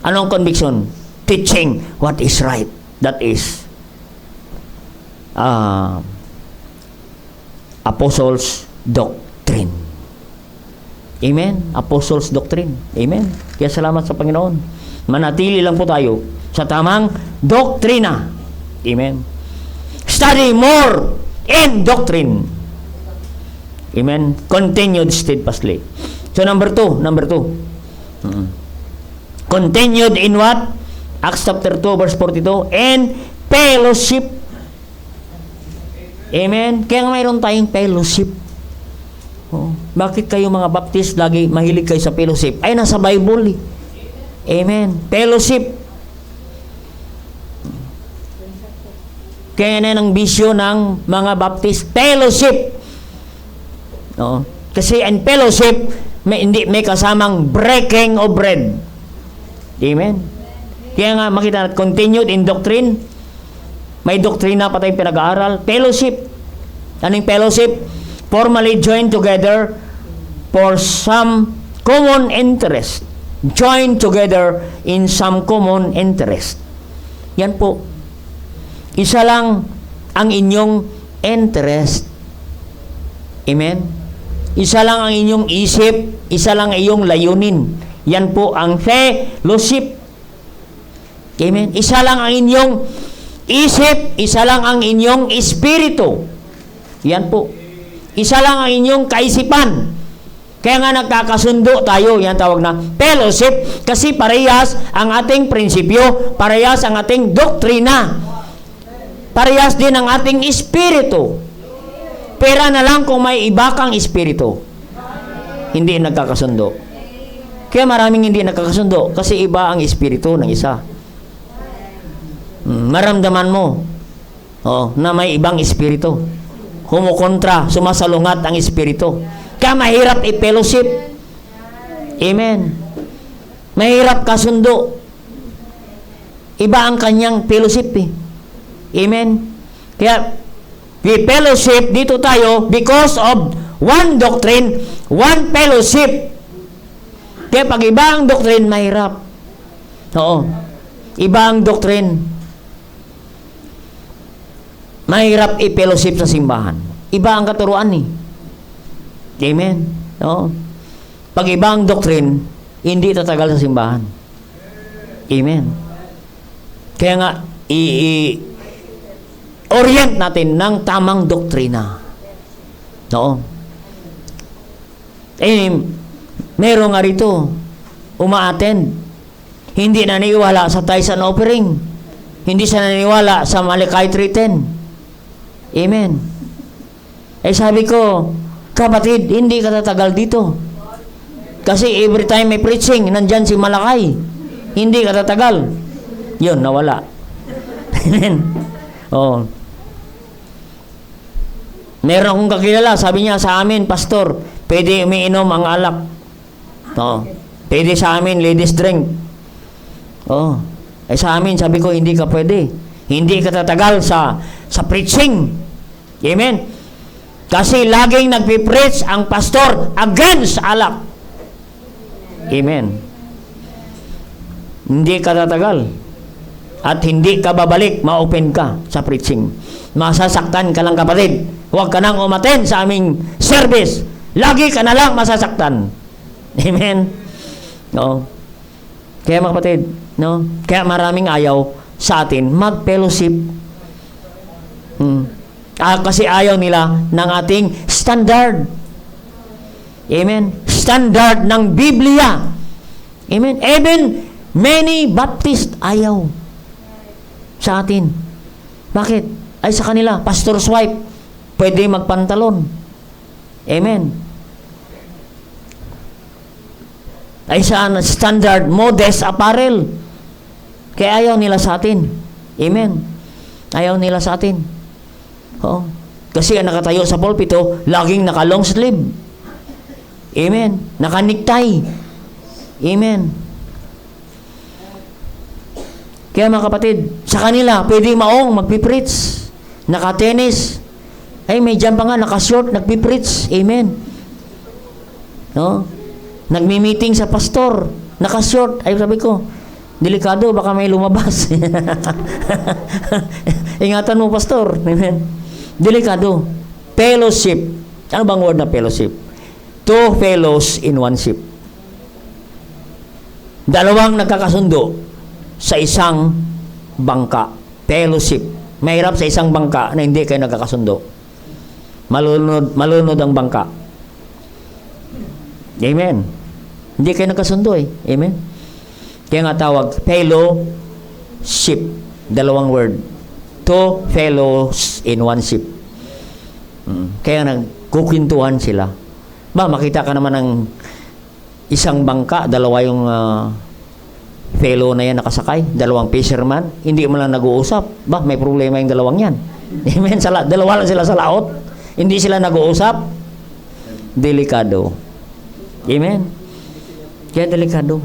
Anong conviction? Teaching what is right. That is Apostles' doctrine. Amen? Apostles' doctrine. Amen? Kaya salamat sa Panginoon. Manatili lang po tayo sa tamang doktrina. Amen? Study more in doctrine. Amen? Continued steadfastly. So number two. Continued in what? Acts chapter 2 verse 42. And fellowship. Amen? Kaya mayroon tayong fellowship. Bakit kayo mga Baptist lagi mahilig kayo sa fellowship? Ay, nasa Bible. Amen? Fellowship. Kaya yan ang bisyo ng mga Baptist. Fellowship. Kasi in fellowship, may kasamang breaking of bread. Amen? Kaya nga makita natin, continued in doctrine. May doktrina pa tayong pinag-aaral. Fellowship. Anong fellowship? Formally joined together for some common interest. Join together in some common interest. Yan po. Isa lang ang inyong interest. Amen? Isa lang ang inyong isip, isa lang ang iyong layunin. Yan po ang fellowship. Amen? Isa lang ang inyong isip, isa lang ang inyong espiritu. Yan po. Isa lang ang inyong kaisipan. Kaya nga nagkakasundo tayo, yan tawag na fellowship, kasi parehas ang ating prinsipyo, parehas ang ating doktrina, parehas din ang ating espiritu. Pera na lang kung may iba kang espiritu. Hindi nagkakasundo. Kaya maraming hindi nagkakasundo kasi iba ang espiritu ng isa. Maramdaman mo na may ibang espiritu. Humukontra, sumasalungat ang espiritu. Kaya mahirap i-fellowship. Amen. Mahirap kasundo. Iba ang kanyang fellowship eh. Amen. Kaya we fellowship dito tayo because of one doctrine, one fellowship. Kaya pag iba ang doctrine, mahirap. Oo. Iba ang doctrine. Mahirap i-fellowship sa simbahan. Iba ang katuruan eh. Amen. Oo. Pag iba ang doctrine, hindi tatagal sa simbahan. Amen. Kaya nga, orient natin ng tamang doktrina. Oo. Meron nga rito, uma-attend. Hindi naniwala sa tithes and offering. Hindi siya naniwala sa Malachi 3:10. Amen. Sabi ko, kapatid, hindi ka tatagal dito. Kasi every time may preaching, nandyan si Malachi. Hindi ka tatagal. Yun, nawala. Amen. Oo. Meron akong kakilala, sabi niya sa amin, pastor, pwede umiinom ang alak. Oo. Pwede sa amin, ladies drink. Oo. Sa amin, sabi ko, hindi ka pwede. Hindi ka tatagal sa preaching. Amen. Kasi laging nagpipreach ang pastor against alak. Amen. Hindi ka tatagal. At hindi ka babalik, ma-open ka sa preaching. Masasaktan ka lang, kapatid. Huwag ka nang umaten sa aming service. Lagi ka na lang masasaktan. Amen? No? Kaya mga kapatid, no? Kaya maraming ayaw sa atin mag-fellowship. Kasi ayaw nila ng ating standard. Amen? Standard ng Biblia. Amen? Even many Baptist ayaw sa atin. Bakit? Ay sa kanila, pastor's wife, pwede magpantalon. Amen. Ay sa standard, modest apparel. Kaya ayaw nila sa atin. Amen. Ayaw nila sa atin. Oo. Kasi ang nakatayo sa pulpito, laging naka-long sleeve. Amen. Naka-necktie. Amen. Kaya mga kapatid, sa kanila, pwede maong magpipreach. Naka-tennis. Ay, may dyan pa nga, naka-short, nagpipreach. Amen. No? Nagmi-meeting sa pastor. Naka-short. Ay, sabi ko, delikado, baka may lumabas. Ingatan mo, pastor. Amen. Delikado. Fellowship. Ano bang word na fellowship? Two fellows in one ship. Dalawang nagkakasundo sa isang bangka. Fellowship. Mahirap sa isang bangka na hindi kayo nagkakasundo. Malunod ang bangka. Amen. Hindi kayo nagkasundo eh. Amen. Kaya nga tawag, fellowship. Dalawang word. Two fellows in one ship. Kaya nagkukwintuhan sila. Makita ka naman ng isang bangka, dalawa yung fellow na yan nakasakay, dalawang fisherman, hindi mo lang nag-uusap. May problema yung dalawang yan. Amen. Dalawa lang sila sa laot. Hindi sila nag-uusap. delikado. Amen? Kaya delikado.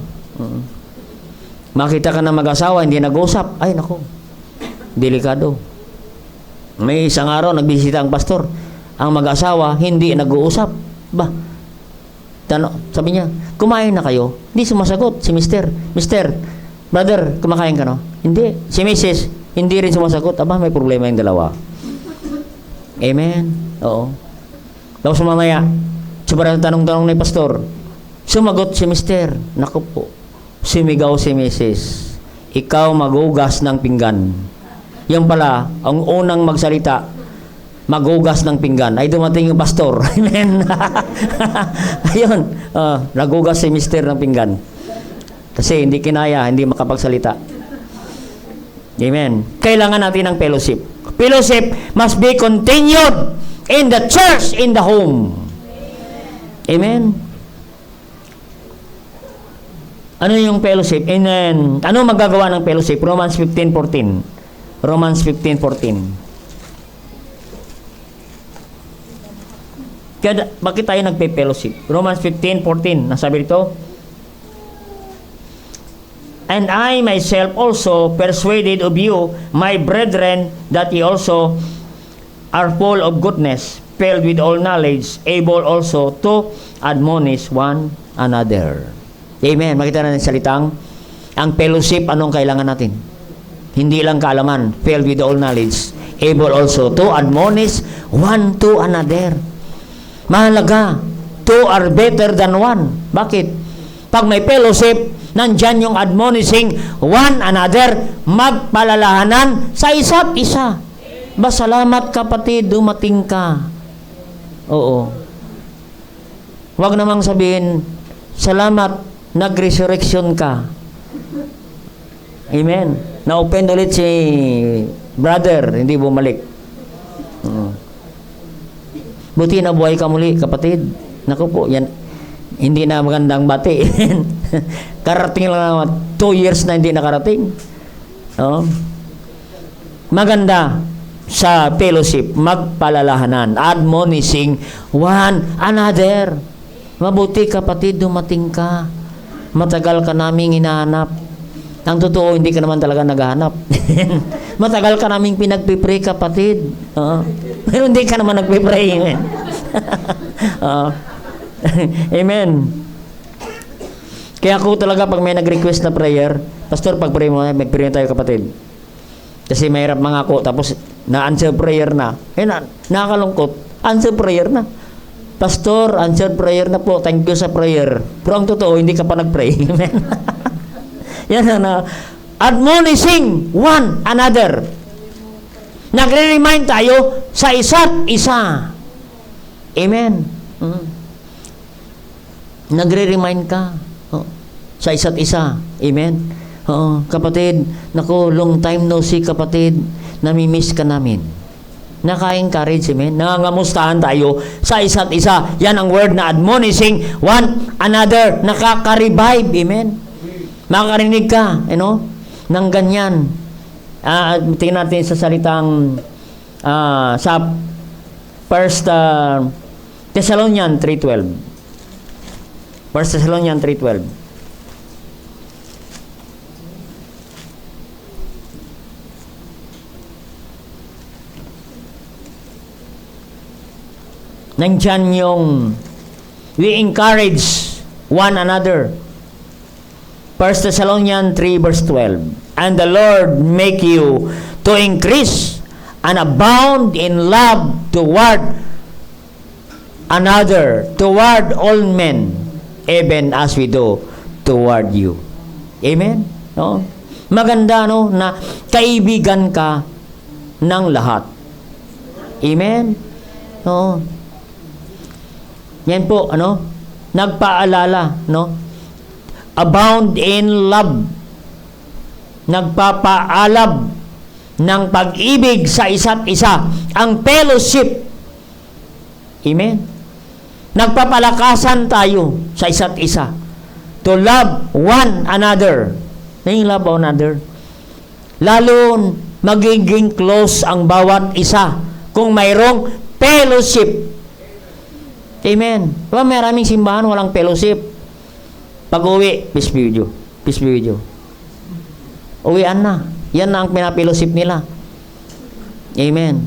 Makita ka na mag-asawa, hindi nag-usap. Ay, nako. Delikado. May isang araw, nagbisita ang pastor. Ang mag-asawa, hindi nag-uusap. Ba? Sabi niya, kumain na kayo? Hindi sumasagot si Mister. Mister, brother, kumakain ka no? Hindi. Si Mrs., hindi rin sumasagot. Aba, may problema yung dalawa. Amen? Oo. Tapos mamaya, sobrang tanong-tanong ni pastor, sumagot si Mister. Naku po, sumigaw si Mrs., ikaw magugas ng pinggan. Yan pala, ang unang magsalita, magugas ng pinggan, ay dumating yung pastor. Amen. Ayun, nagugas si Mister ng pinggan. Kasi hindi kinaya, hindi makapagsalita. Amen. Kailangan natin ng fellowship. Fellowship must be continued in the church, in the home. Amen. Ano yung fellowship? And then, ano magagawa ng fellowship? Romans 15:14. Romans 15:14. Kaya bakit tayo nagpe-fellowship? Romans 15:14. Nasabi dito, and I myself also persuaded of you, my brethren, that ye also are full of goodness, filled with all knowledge, able also to admonish one another. Amen. Makita natin salitang, ang fellowship, anong kailangan natin? Hindi lang kaalaman, filled with all knowledge, able also to admonish one to another. Mahalaga, two are better than one. Bakit? Pag may fellowship, nandyan yung admonishing one another, magpalalahanan sa isa't isa. Ba, salamat kapatid, dumating ka. Oo. Huwag namang sabihin, salamat, nag-resurrection ka. Amen. Na-open ulit si brother, hindi bumalik. Buti na buhay ka muli, kapatid. Naku po, yan. Hindi na magandang bati. Karating lang naman. 2 years na hindi nakarating. Maganda sa fellowship, magpalalahanan, admonishing one another. Mabuti kapatid, dumating ka. Matagal ka naming hinahanap. Ang totoo, hindi ka naman talaga naghahanap. Matagal ka naming pinagpipray, kapatid. Pero hindi ka naman nagpipray. Amen. Amen. Kaya ako talaga, pag may nag-request na prayer, pastor, pag-pray mo, mag-pray tayo, kapatid. Kasi mahirap mga ako, tapos na-answer prayer na. Nakakalungkot. Answer prayer na. Pastor, answered prayer na po. Thank you sa prayer. Pero ang totoo, hindi ka pa nag-pray. Amen. Yan na. Admonishing one another. Nagre-remind tayo sa isa't isa. Amen. Nagre-remind ka sa isa't isa. Amen. Kapatid, naku, long time no see, kapatid. Nami-miss ka namin. Naka-encourage, amen. Nangangamustahan tayo sa isa't isa. Yan ang word na admonishing one another. Nakaka-revive, amen. Makakarinig ka, ng ganyan. Tingnan natin sa salitang sa 1 Thessalonians 3:12. 1 Thessalonians 3:12. Nandyan yung we encourage one another. 1 Thessalonians 3:12. And the Lord make you to increase and abound in love toward another, toward all men, even as we do toward you. Amen? No? Maganda, na kaibigan ka ng lahat. Amen? No? Yan po, nagpaalala, abound in love. Nagpapaalab ng pag-ibig sa isa't isa. Ang fellowship. Amen? Nagpapalakasan tayo sa isa't isa. To love one another. Love one another. Lalo magiging close ang bawat isa kung mayroong fellowship. Amen. Diba, maraming simbahan, walang fellowship. Pag-uwi, peace be with you. Peace be with you. Uwian na. Yan na ang pinapellowship nila. Amen.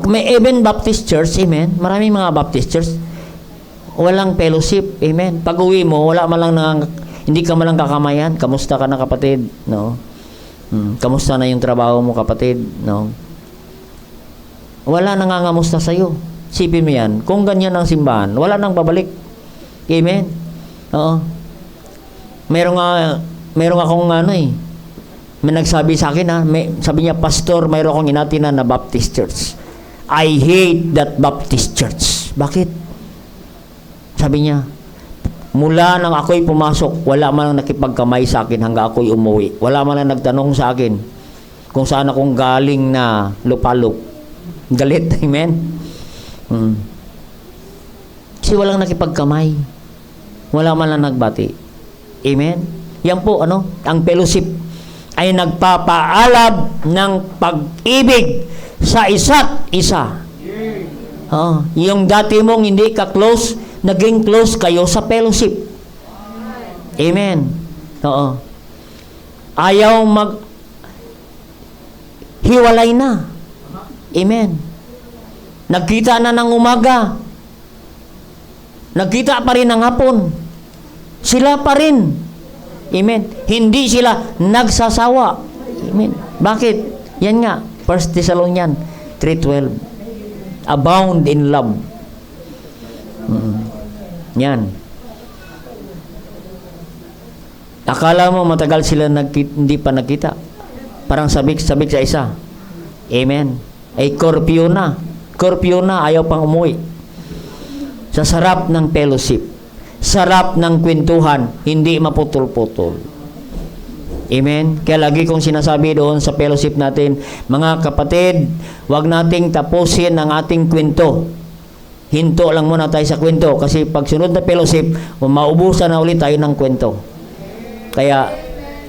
May even Baptist Church, amen. Maraming mga Baptist Church, walang fellowship, amen. Pag-uwi mo, wala man lang hindi ka man lang kakamayan. Kamusta ka na, kapatid? No? Kamusta na yung trabaho mo, kapatid? No? Wala nangangamusta sa'yo. Sipin mo yan. Kung ganyan ang simbahan, wala nang babalik. Amen? Oo. Meron akong may nagsabi sa akin sabi niya, Pastor, mayroon akong inatinan na Baptist Church. I hate that Baptist Church. Bakit? Sabi niya, mula nang ako'y pumasok, wala man lang nakipagkamay sa akin hanggang ako'y umuwi. Wala man lang nagtanong sa akin kung saan akong galing na lupalop. Galit, amen? Kasi walang nakipagkamay. Wala man lang nagbati. Amen? Yan po, ang fellowship ay nagpapaalab ng pag-ibig sa isa't isa. Yung dati mong hindi ka close, naging close kayo sa fellowship. Amen? Oo. Ayaw hiwalay na. Amen. Nagkita na ng umaga. Nagkita pa rin ng hapon. Sila pa rin. Amen. Hindi sila nagsasawa. Amen. Bakit? Yan nga. 1 Thessalonians 3:12. Abound in love. Yan. Akala mo matagal sila hindi pa nagkita. Parang sabik-sabik sa isa. Amen. Ay curfew na, ayaw pang umuwi. Sa sarap ng fellowship, sarap ng kwentuhan, hindi maputol-putol. Amen? Kaya lagi kong sinasabi doon sa fellowship natin, mga kapatid, wag nating tapusin ang ating kwento. Hinto lang muna tayo sa kwento, kasi pag sunod na fellowship, maubusan na ulit tayo ng kwento. Kaya,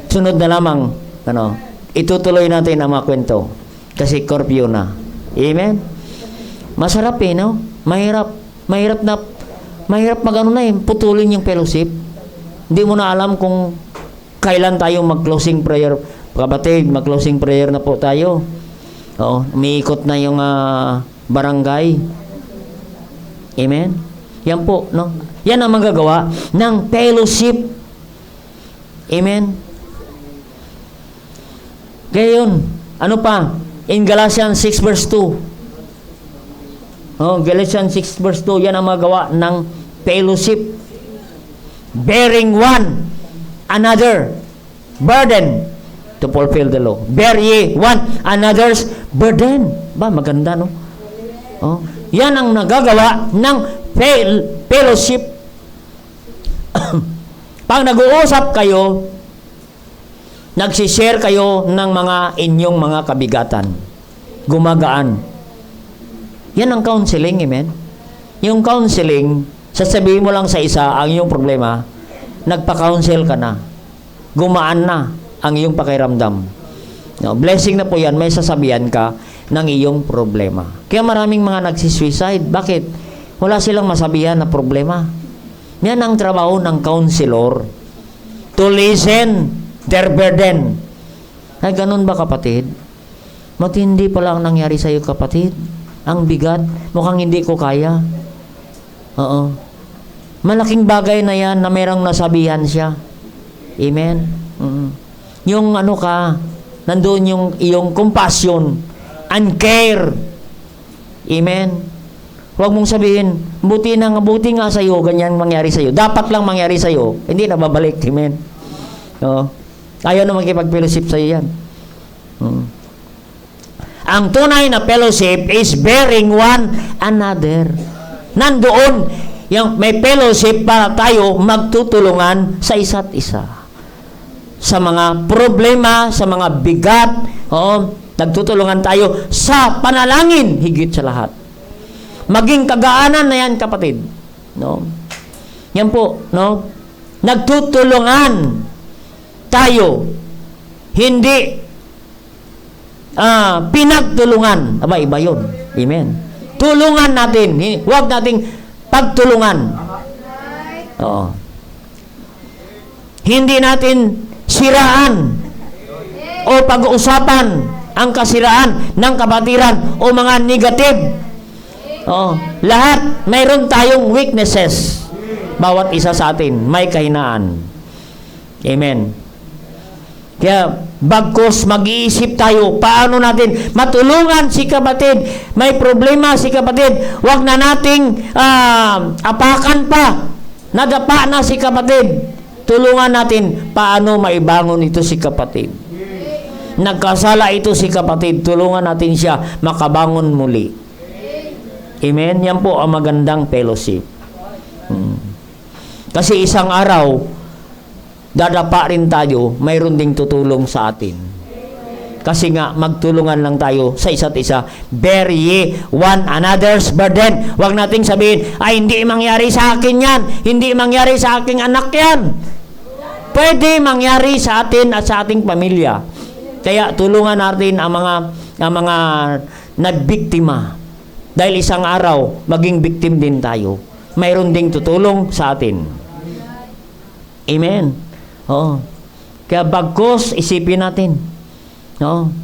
sunod na lamang, itutuloy natin ang mga kwento. Kasi curfew na. Amen? Masarap no? Mahirap putulin yung fellowship. Hindi mo na alam kung kailan tayo mag-closing prayer. Kapatid, mag-closing prayer na po tayo. Oo, umiikot na yung barangay. Amen? Yan po, no? Yan ang magagawa ng fellowship. Amen? Kaya yun, ano pa? In Galatians 6 verse 2. Galatians 6 verse 2, yan ang magawa ng fellowship. Bearing one another burden to fulfill the law. Bear ye one another's burden. Ba, maganda, no? Yan ang nagagawa ng fellowship. Pag nag-uusap kayo, nagsishare kayo ng inyong mga kabigatan. Gumagaan. Yan ang counseling, amen? Yung counseling, sasabihin mo lang sa isa ang iyong problema, nagpa-counsel ka na. Gumaan na ang iyong pakiramdam. No, blessing na po yan, may sasabihan ka ng iyong problema. Kaya maraming mga nagsisuicide. Bakit? Wala silang masabihan na problema. Yan ang trabaho ng counselor. To listen their burden. Ay, ganun ba, kapatid? Matindi pala ang nangyari sa iyo, kapatid. Ang bigat. Mukhang hindi ko kaya. Oo. Malaking bagay na yan na merong nasabihan siya. Amen? Yung nandun yung iyong compassion and care. Amen? Huwag mong sabihin, buti nga sa iyo, ganyan mangyari sa iyo. Dapat lang mangyari sa iyo. Hindi na babalik. Amen? Oo. Ayaw na makipag-fellowship sa iyo yan. Ang tunay na fellowship is bearing one another. Nandoon, may fellowship para tayo magtutulungan sa isa't isa. Sa mga problema, sa mga bigat, nagtutulungan tayo sa panalangin, higit sa lahat. Maging kagaanan na yan, kapatid. No? Yan po, no? Nagtutulungan tayo. Hindi pinagtulungan. Iba yun. Amen. Tulungan natin. Huwag nating pagtulungan. Oo. Hindi natin siraan o pag-uusapan ang kasiraan ng kapatiran o mga negative. Oo. Lahat, mayroon tayong weaknesses. Bawat isa sa atin, may kahinaan. Amen. Kaya, bagkus mag-iisip tayo, paano natin matulungan si kapatid. May problema si kapatid. Huwag na nating apakan pa. Nadapa na si kapatid. Tulungan natin paano maibangon ito si kapatid. Nagkasala ito si kapatid. Tulungan natin siya makabangon muli. Amen? Yan po ang magandang fellowship. Kasi isang araw, dadapa rin tayo, mayroon ding tutulong sa atin. Kasi nga, magtulungan lang tayo sa isa't isa. Bear ye one another's burden. Huwag nating sabihin, ay hindi mangyari sa akin yan. Hindi mangyari sa aking anak yan. Pwede mangyari sa atin at sa ating pamilya. Kaya tulungan natin ang mga nagbiktima. Dahil isang araw, maging victim din tayo. Mayroon ding tutulong sa atin. Amen. Oo. Kaya bagkus, isipin natin. Oo.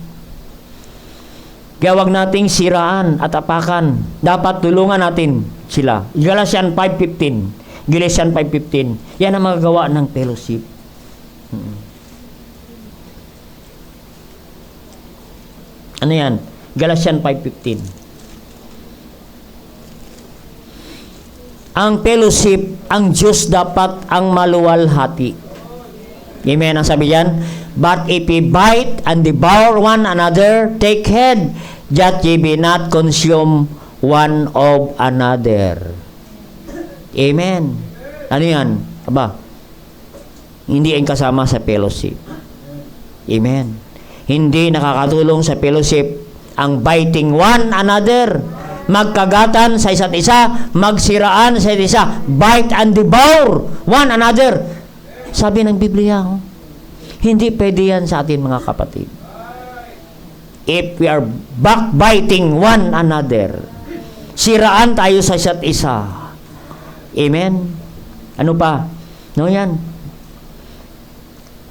Kaya wag nating siraan at apakan. Dapat tulungan natin sila. Galatians 5:15. Galatians 5:15. Yan ang magagawa ng fellowship. Ano yan? Galatians 5:15. Ang fellowship, ang Diyos dapat ang maluwalhati. Amen. Ang sabi yan, but if ye bite and devour one another, take heed that ye be not consumed one of another. Amen. Ano yan? Aba, hindi ang kasama sa fellowship. Amen. Hindi nakakatulong sa fellowship ang biting one another, magkagatan sa isa't isa, magsiraan sa isa't isa, bite and devour one another. Sabi ng Biblia, hindi pwede yan sa atin mga kapatid. If we are backbiting one another, siraan tayo sa isa't isa. Amen? Ano pa? No, yan.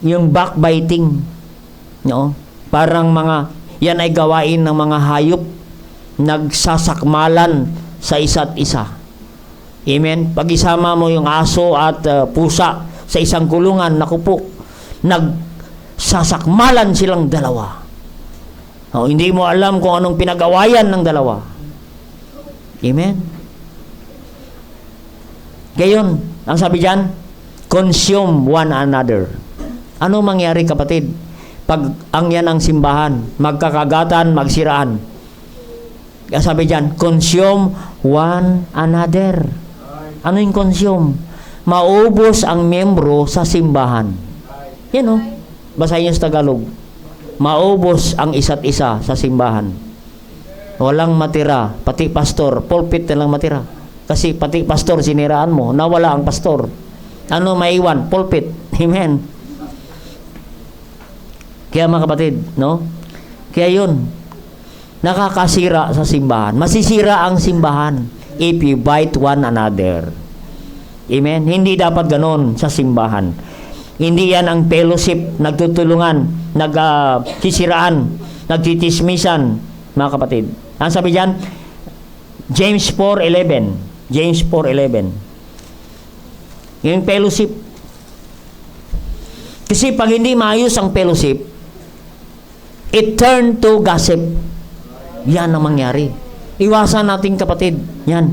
Yung backbiting, no? Parang yan ay gawain ng mga hayop, nagsasakmalan sa isa't isa. Amen? Pag isama mo yung aso at pusa sa isang kulungan, naku po, nagsasakmalan silang dalawa. Hindi mo alam kung anong pinag-awayan ng dalawa. Amen? Gayon, ang sabi dyan, consume one another. Ano mangyari kapatid? Pag ang yan ang simbahan, magkakagatan, magsiraan. Ang sabi dyan, consume one another. Ano yung consume? Maubos ang miyembro sa simbahan. Yan o. Basahin niyo sa Tagalog. Maubos ang isa't isa sa simbahan. Walang matira. Pati pastor, pulpit na lang matira. Kasi pati pastor, siniraan mo. Nawala ang pastor. Ano maiwan? Pulpit. Amen. Kaya mga kapatid, no? Kaya yun, nakakasira sa simbahan. Masisira ang simbahan if you bite one another. Amen? Hindi dapat ganon sa simbahan. Hindi yan ang fellowship, nagtutulungan, nagsisiraan, nagtitismisan, mga kapatid. Ang sabi dyan, James 4:11. James 4:11. Yung fellowship. Kasi pag hindi maayos ang fellowship, it turn to gossip. Yan ang mangyari. Iwasan natin kapatid. Yan.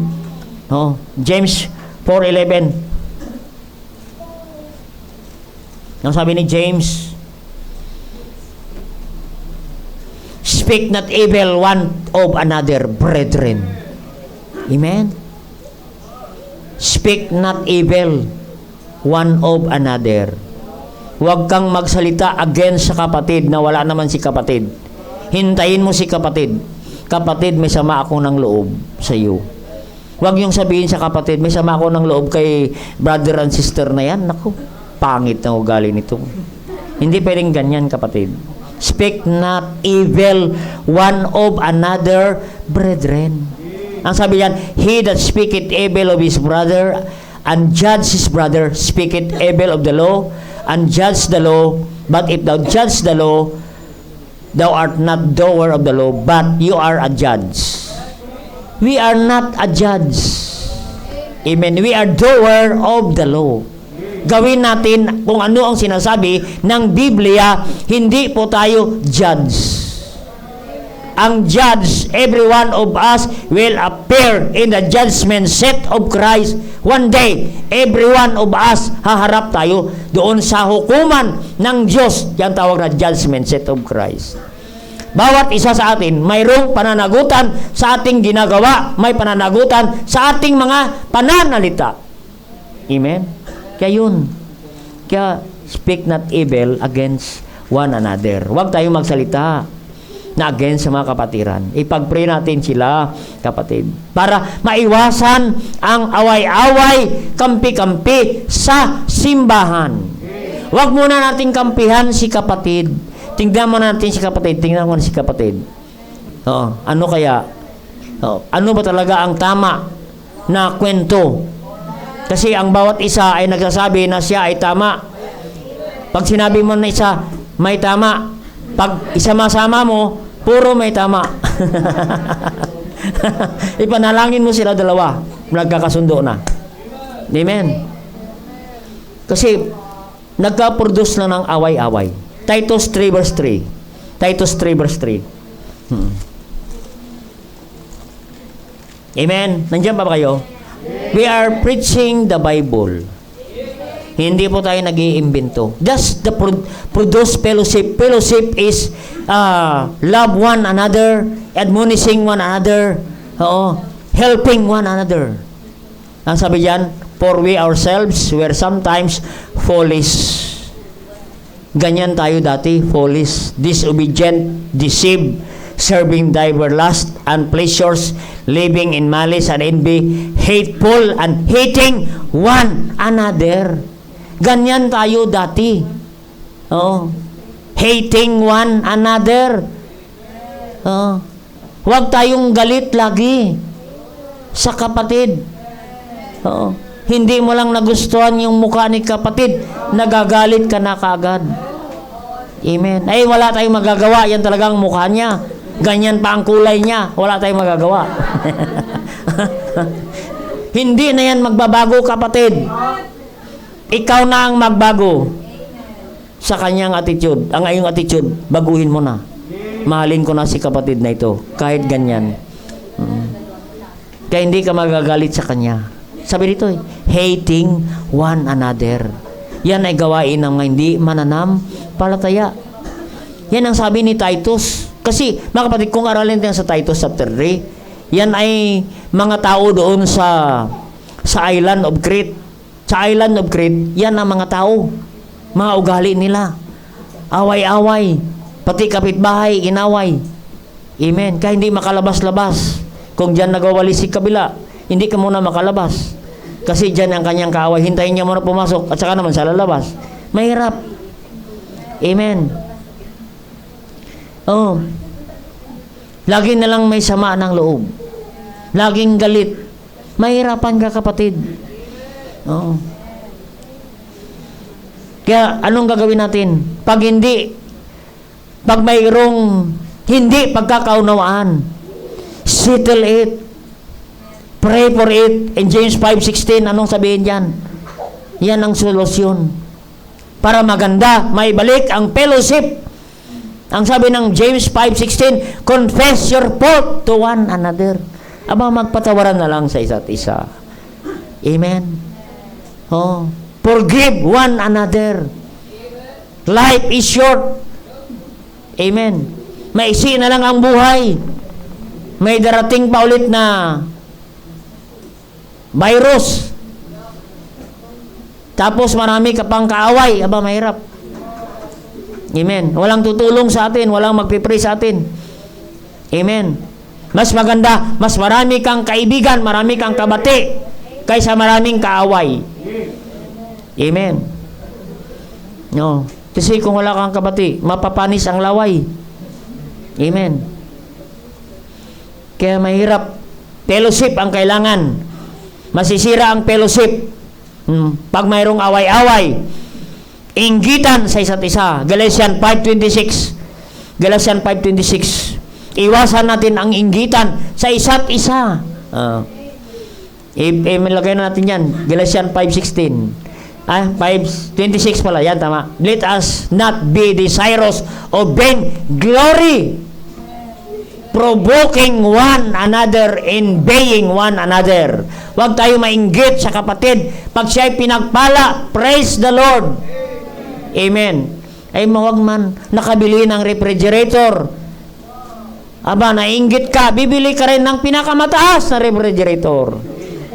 Oh, James 4:11. Ang sabi ni James, speak not evil one of another, brethren. Amen? Speak not evil one of another. Huwag kang magsalita against sa kapatid na wala naman si kapatid. Hintayin mo si kapatid. Kapatid, may sama ako ng loob sa iyo. Huwag yung sabihin sa kapatid, may sama ako ng loob kay brother and sister na yan. Naku, pangit na ugali nito. Hindi pwedeng ganyan, kapatid. Speak not evil one of another, brethren. Ang sabi yan, he that speaketh evil of his brother and judge his brother speaketh evil of the law and judge the law. But if thou judge the law, thou art not doer of the law, but you are a judge. We are not a judge. Amen. We are doer of the law. Gawin natin kung ano ang sinasabi ng Biblia, hindi po tayo judge. Ang judge, every one of us will appear in the judgment seat of Christ. One day, every one of us haharap tayo doon sa hukuman ng Diyos. Yan tawag na judgment seat of Christ. Bawat isa sa atin, mayroong pananagutan sa ating ginagawa, may pananagutan sa ating mga pananalita. Amen? Kaya yun. Kaya speak not evil against one another. Huwag tayong magsalita na against sa mga kapatiran. Ipag-pray natin sila, kapatid, para maiwasan ang away-away, kampi-kampi sa simbahan. Huwag muna nating kampihan si kapatid. Tingnan mo natin si kapatid. Tingnan mo na si kapatid. Ano kaya? Ano ba talaga ang tama na kwento? Kasi ang bawat isa ay nagsasabi na siya ay tama. Pag sinabi mo na isa, may tama. Pag isama-sama mo, puro may tama. Ipanalangin mo sila dalawa. Nagkakasundo na. Amen. Kasi nagka-produce na ng away-away. Titus 3 verse 3. Titus 3 verse 3. Amen. Nandiyan pa ba kayo? We are preaching the Bible. Hindi po tayo nag-iimbento. Just the produce fellowship. Fellowship is love one another, admonishing one another, helping one another. Ang sabi diyan, for we ourselves were sometimes foolish. Ganyan tayo dati, foolish, disobedient, deceived, serving diverse lust and pleasures, living in malice and envy, hateful and hating one another. Ganyan tayo dati. Hating one another. Huwag tayong galit lagi sa kapatid. Hindi mo lang nagustuhan yung mukha ni kapatid, nagagalit ka na kaagad. Amen. Ay, wala tayong magagawa. Yan talagang mukha niya. Ganyan pa ang kulay niya. Wala tayong magagawa. Hindi na yan magbabago, kapatid. Ikaw na ang magbago sa kanyang attitude. Ang iyong attitude, baguhin mo na. Mahalin ko na si kapatid na ito. Kahit ganyan. Kaya hindi ka magagalit sa kanya. Sabi dito, hating one another. Yan ay gawain ng hindi mananampalataya. Yan ang sabi ni Titus. Kasi, mga kapatid, kung aralin din sa Titus chapter 3, yan ay mga tao doon sa island of Crete. Sa island of Crete, yan ang mga tao. Mga ugali nila. Away-away. Pati kapitbahay, inaway. Amen. Kaya hindi makalabas-labas. Kung dyan nagwawali si kabila, hindi ka muna makalabas. Kasi dyan ang kanyang kaaway. Hintayin niya muna pumasok at saka naman sa lalabas. Mahirap. Amen. Lagi na lang may sama ng loob. Laging galit. Mahirapan ka, kapatid. Kaya anong gagawin natin? Pag mayroong hindi pagkakaunawaan, settle it. Pray for it. In James 5:16, anong sabihin dyan? Yan ang solusyon. Para maganda, may balik ang fellowship. Ang sabi ng James 5:16, confess your fault to one another. Aba, magpatawaran na lang sa isa't isa. Amen. Forgive one another. Life is short. Amen. Maiksi na lang ang buhay. May darating pa ulit na virus. Tapos marami ka pang kaaway. Aba, mahirap. Amen. Walang tutulong sa atin. Walang magpipray sa atin. Amen. Mas maganda, mas marami kang kaibigan, marami kang kabati, kaysa maraming kaaway. Amen. No. Kasi kung wala kang kabati, mapapanis ang laway. Amen. Kaya mahirap Fellowship ang kailangan. Masisira ang fellowship pag mayroong away-away. Inggitan sa isa't isa. Galatians 5:26. Galatians 5:26. Iwasan natin ang inggitan sa isa't isa. Ilagay na natin yan. Galatians 5:16. 5:26 pala. Yan, tama. Let us not be desirous of vain glory, provoking one another, envying one another. Huwag tayo mainggit sa kapatid. Pag siya'y pinagpala, praise the Lord. Amen. Ay mawag man nakabili ng refrigerator. Aba, nainggit ka, bibili ka rin ng pinakamataas na refrigerator.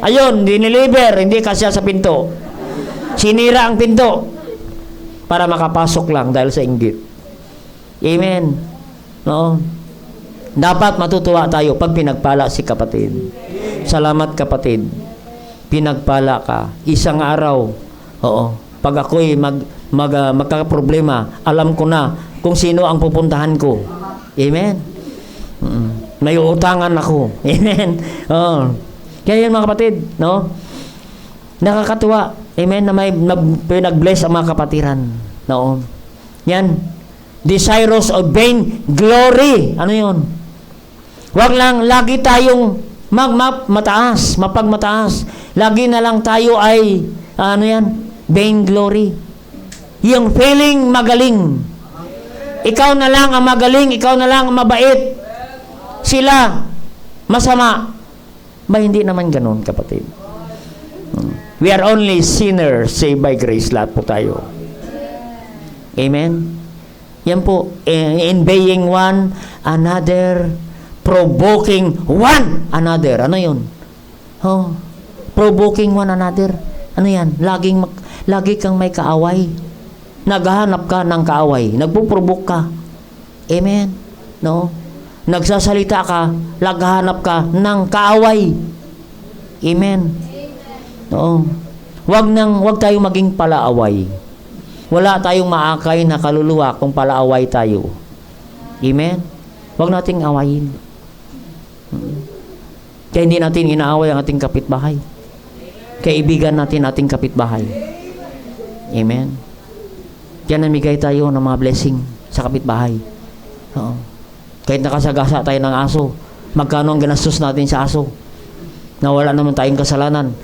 Ayun, diniliver, hindi kasya sa pinto. Sinira ang pinto para makapasok lang dahil sa inggit. Amen. No? Dapat matutuwa tayo pag pinagpala si kapatid. Salamat kapatid. Pinagpala ka. Isang araw. Oo. Pag ako'y magkakaproblema, alam ko na kung sino ang pupuntahan ko. Amen. May utangan ako. Amen. Oo. Kaya yun mga kapatid, no? Nakakatuwa. Amen, na may pinag-bless ang mga kapatiran. No? Yan. Desirous of vain glory. Ano yun? Huwag lang lagi tayong mapagmataas. Lagi na lang tayo ay, ano yan? Vain glory. Yung feeling magaling. Ikaw na lang ang magaling, ikaw na lang ang mabait. Sila, masama. Ba, hindi naman ganun, kapatid. We are only sinners saved by grace. Lahat po tayo. Amen? Yan po. Envying one another, provoking one another. Ano yun? Oh, provoking one another. Ano yan? Lagi kang may kaaway. Naghahanap ka ng kaaway. Nagpuprovoke ka. Amen? No? Nagsasalita ka, naghahanap ka ng kaaway. Amen? No? Wag tayong maging palaaway. Wala tayong maakay na kaluluwa kung palaaway tayo. Amen? Wag nating awayin. Kaya hindi natin inaaway ang ating kapitbahay. Kaibigan natin ating kapitbahay. Amen? Kaya namigay tayo ng mga blessing sa kapitbahay. Oo. Kahit nakasagasa tayo ng aso, magkano ang ginastos natin sa aso? Na wala naman tayong kasalanan.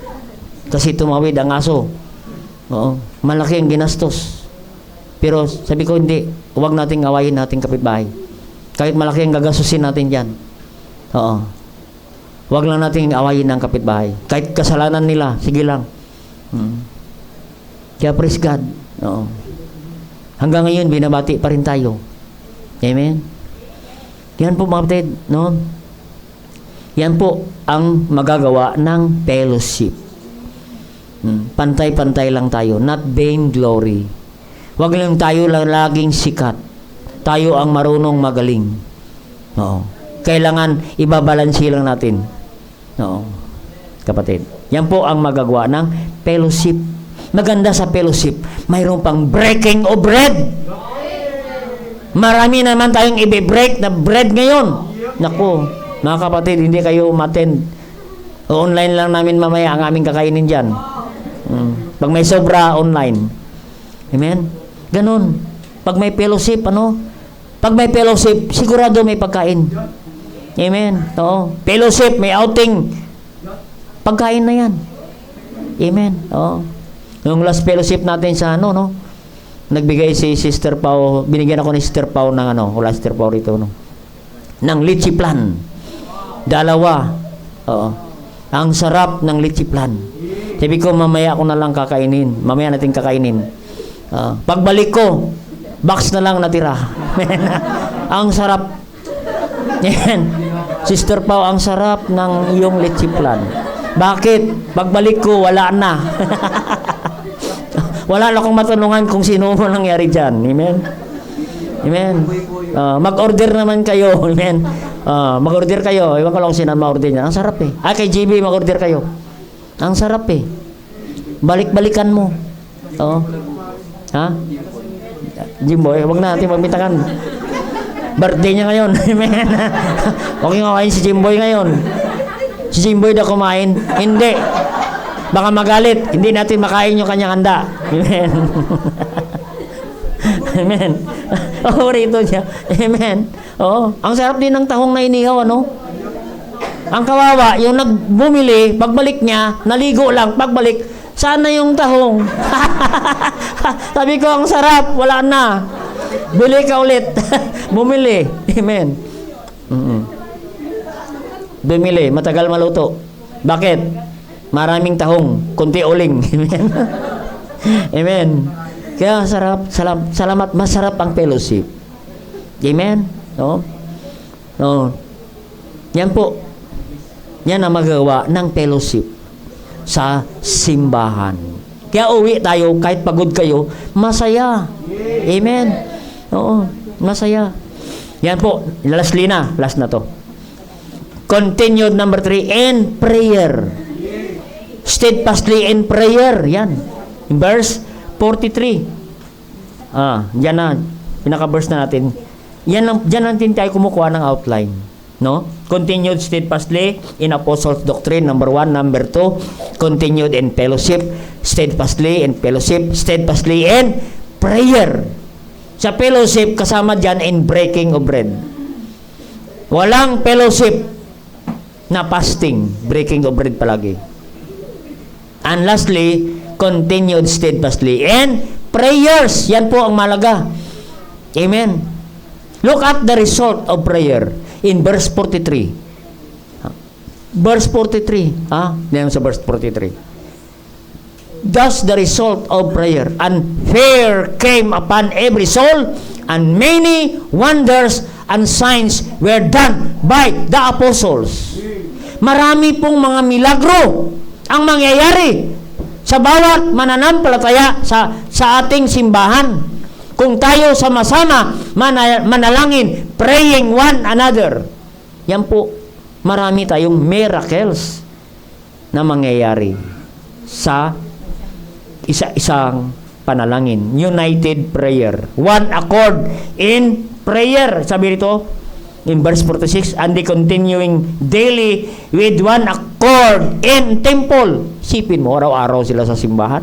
Kasi tumawid ang aso. Oo. Malaki ang ginastos. Pero sabi ko, hindi. Huwag nating awayin nating kapitbahay. Kahit malaki ang gagastusin natin dyan. Oo. Huwag lang nating awayin ng kapitbahay. Kahit kasalanan nila, sige lang. Kaya praise God. Oo. Hanggang ngayon, binabati pa rin tayo. Amen? Yan po mga kapatid, no? Yan po ang magagawa ng fellowship. Pantay-pantay lang tayo, not vain glory. Huwag lang tayo lang laging sikat. Tayo ang marunong magaling. Oo. Kailangan ibabalansi lang natin. Oo. Kapatid. Yan po ang magagawa ng fellowship. Maganda sa fellowship, mayroon pang breaking of bread. Marami naman tayong i-break na bread ngayon. Naku, mga kapatid, hindi kayo ma-attend. Online lang namin mamaya ang aming kakainin dyan. Pag may sobra, online. Amen? Ganon. Pag may fellowship, Pag may fellowship, sigurado may pagkain. Amen? Oo. Fellowship, may outing. Pagkain na yan. Amen? Oo. Yung last fellowship natin sa nagbigay si Sister Pao, binigyan ako ni Sister Pao ng wala Sister Pao rito, ng litchi plan. 2. Oo. Ang sarap ng litchi plan. Sabi ko, mamaya ako na lang kakainin. Mamaya natin kakainin. Pagbalik ko, box na lang natira. Ang sarap. Yan. Sister Pao, ang sarap ng iyong litchi plan. Bakit? Pagbalik ko, wala na. Wala na akong matanungan kung sino mo nangyari dyan. Amen? Amen? Mag-order naman kayo. Amen? Mag-order kayo. Iwan ko lang kung sino ma-order niya. Ang sarap eh. Kay JB, mag-order kayo. Ang sarap eh. Balik-balikan mo. Oo. Ha? Jimboy, huwag na natin magbintangan. Birthday niya ngayon. Amen? Huwag yung kain si Jimboy ngayon. Si Jimboy na kumain. Hindi. Baka magalit. Hindi natin makain yung kanyang handa. Amen. Amen. Oo, rito siya. Amen. Oo. Ang sarap din ng tahong na inihaw, ano? Ang kawawa, yung nagbumili, pagbalik niya, naligo lang, pagbalik, sana yung tahong. Sabi ko, ang sarap, wala na. Bili ka ulit. Bumili. Amen. Bumili, matagal maluto. Bakit? Maraming tahong, kunti uling. Amen. Amen. Kaya salamat, masarap ang fellowship. Amen. No? No. Yan po. Yan ang magawa ng fellowship sa simbahan. Kaya uwi tayo, kahit pagod kayo, masaya. Amen. Oo, masaya. Yan po, lastly na, last na to. Continued number 3, in prayer. Steadfastly in prayer. Yan. In verse 43. Yan na. Pinaka-verse na natin. Yan natin tayo kumukuha ng outline. No? Continued steadfastly in apostles' doctrine, number 1. Number 2, continued in fellowship. Steadfastly in fellowship. Steadfastly in prayer. Sa fellowship, kasama dyan in breaking of bread. Walang fellowship na fasting. Breaking of bread palagi. And lastly, continued steadfastly in prayers. Yan po ang malaga. Amen. Look at the result of prayer in verse 43. Verse 43. Diyan sa verse 43. Thus the result of prayer, and fear came upon every soul, and many wonders and signs were done by the apostles. Marami pong mga milagro ang mangyayari sa bawat mananampalataya sa ating simbahan. Kung tayo sama-sama manalangin, praying one another, yan po, marami tayong miracles na mangyayari sa isa-isang panalangin. United prayer. One accord in prayer. Sabi rito, in verse 46, and they continuing daily with one accord in temple. Sipin mo, araw-araw sila sa simbahan.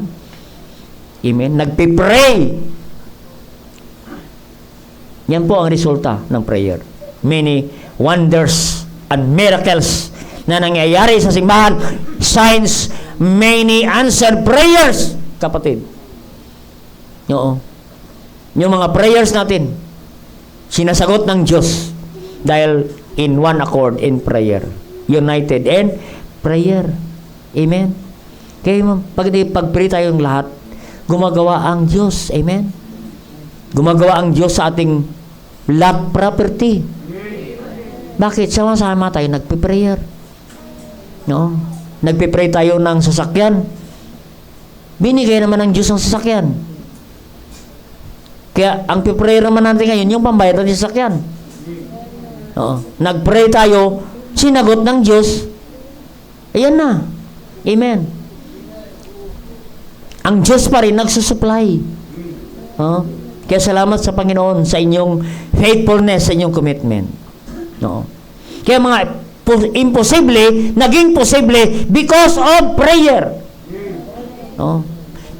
Amen. Nagpipray. Yan po ang resulta ng prayer. Many wonders and miracles na nangyayari sa simbahan. Signs, many answered prayers. Kapatid. Oo. Yung mga prayers natin, sinasagot ng Diyos dahil in one accord in prayer. United in prayer. Amen. Kaya pag-pray tayong lahat, gumagawa ang Diyos. Amen. Gumagawa ang Diyos sa ating lot property. Bakit? Sama-sama tayo nagpe-prayer. No? Nagpe-pray tayo ng sasakyan. Binigay naman ng Diyos ang sasakyan. Kaya ang pe-pray naman natin ngayon, yung pambayad ng sasakyan. No? Nag-pray tayo, sinagot ng Diyos. Ayan na. Amen. Ang Diyos pa rin nagsusupply. No? Kaya salamat sa Panginoon sa inyong faithfulness, sa inyong commitment. No? Kaya mga imposible, naging posible because of prayer. No?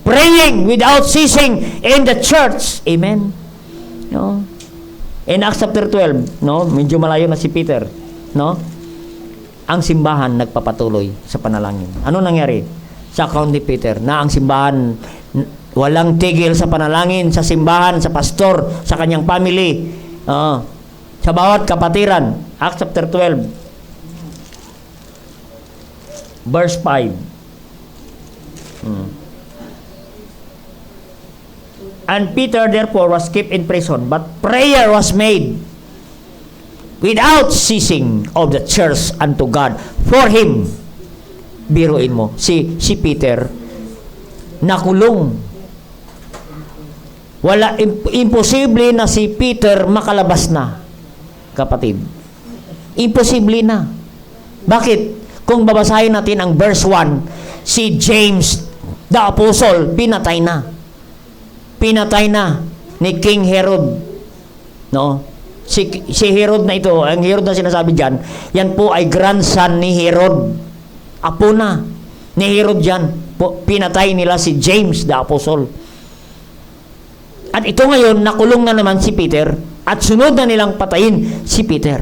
Praying without ceasing in the church. Amen. No? In Acts chapter 12, no? Medyo malayo na si Peter. No? Ang simbahan nagpapatuloy sa panalangin. Ano nangyari? Sa account ni Peter, na ang simbahan walang tigil sa panalangin, sa simbahan, sa pastor, sa kanyang family, sa bawat kapatiran. Acts chapter 12, verse 5. And Peter therefore was kept in prison, but prayer was made without ceasing of the church unto God for him. Biruin mo, si Peter nakulong. Wala, imposible na si Peter makalabas na, kapatid. Imposible na. Bakit? Kung babasahin natin ang verse 1, si James the Apostle, pinatay na. Pinatay na ni King Herod. No? Si Herod na ito, ang Herod na sinasabi dyan, yan po ay grandson ni Herod. Apo na ni Herod dyan. Pinatay nila si James the Apostle. At ito ngayon, nakulong na naman si Peter at sunod na nilang patayin si Peter.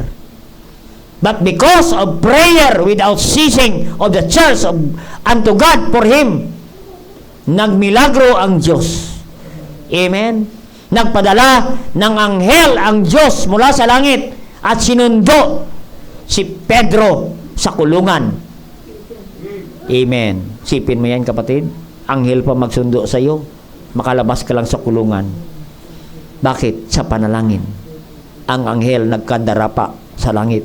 But because of prayer without ceasing of the church unto God for him, nagmilagro ang Diyos. Amen? Nagpadala ng anghel ang Diyos mula sa langit at sinundo si Pedro sa kulungan. Amen. Sipin mo yan, kapatid. Anghel pa magsundo sa iyo. Makalabas ka lang sa kulungan. Bakit? Sa panalangin. Ang anghel nagkandarapa sa langit.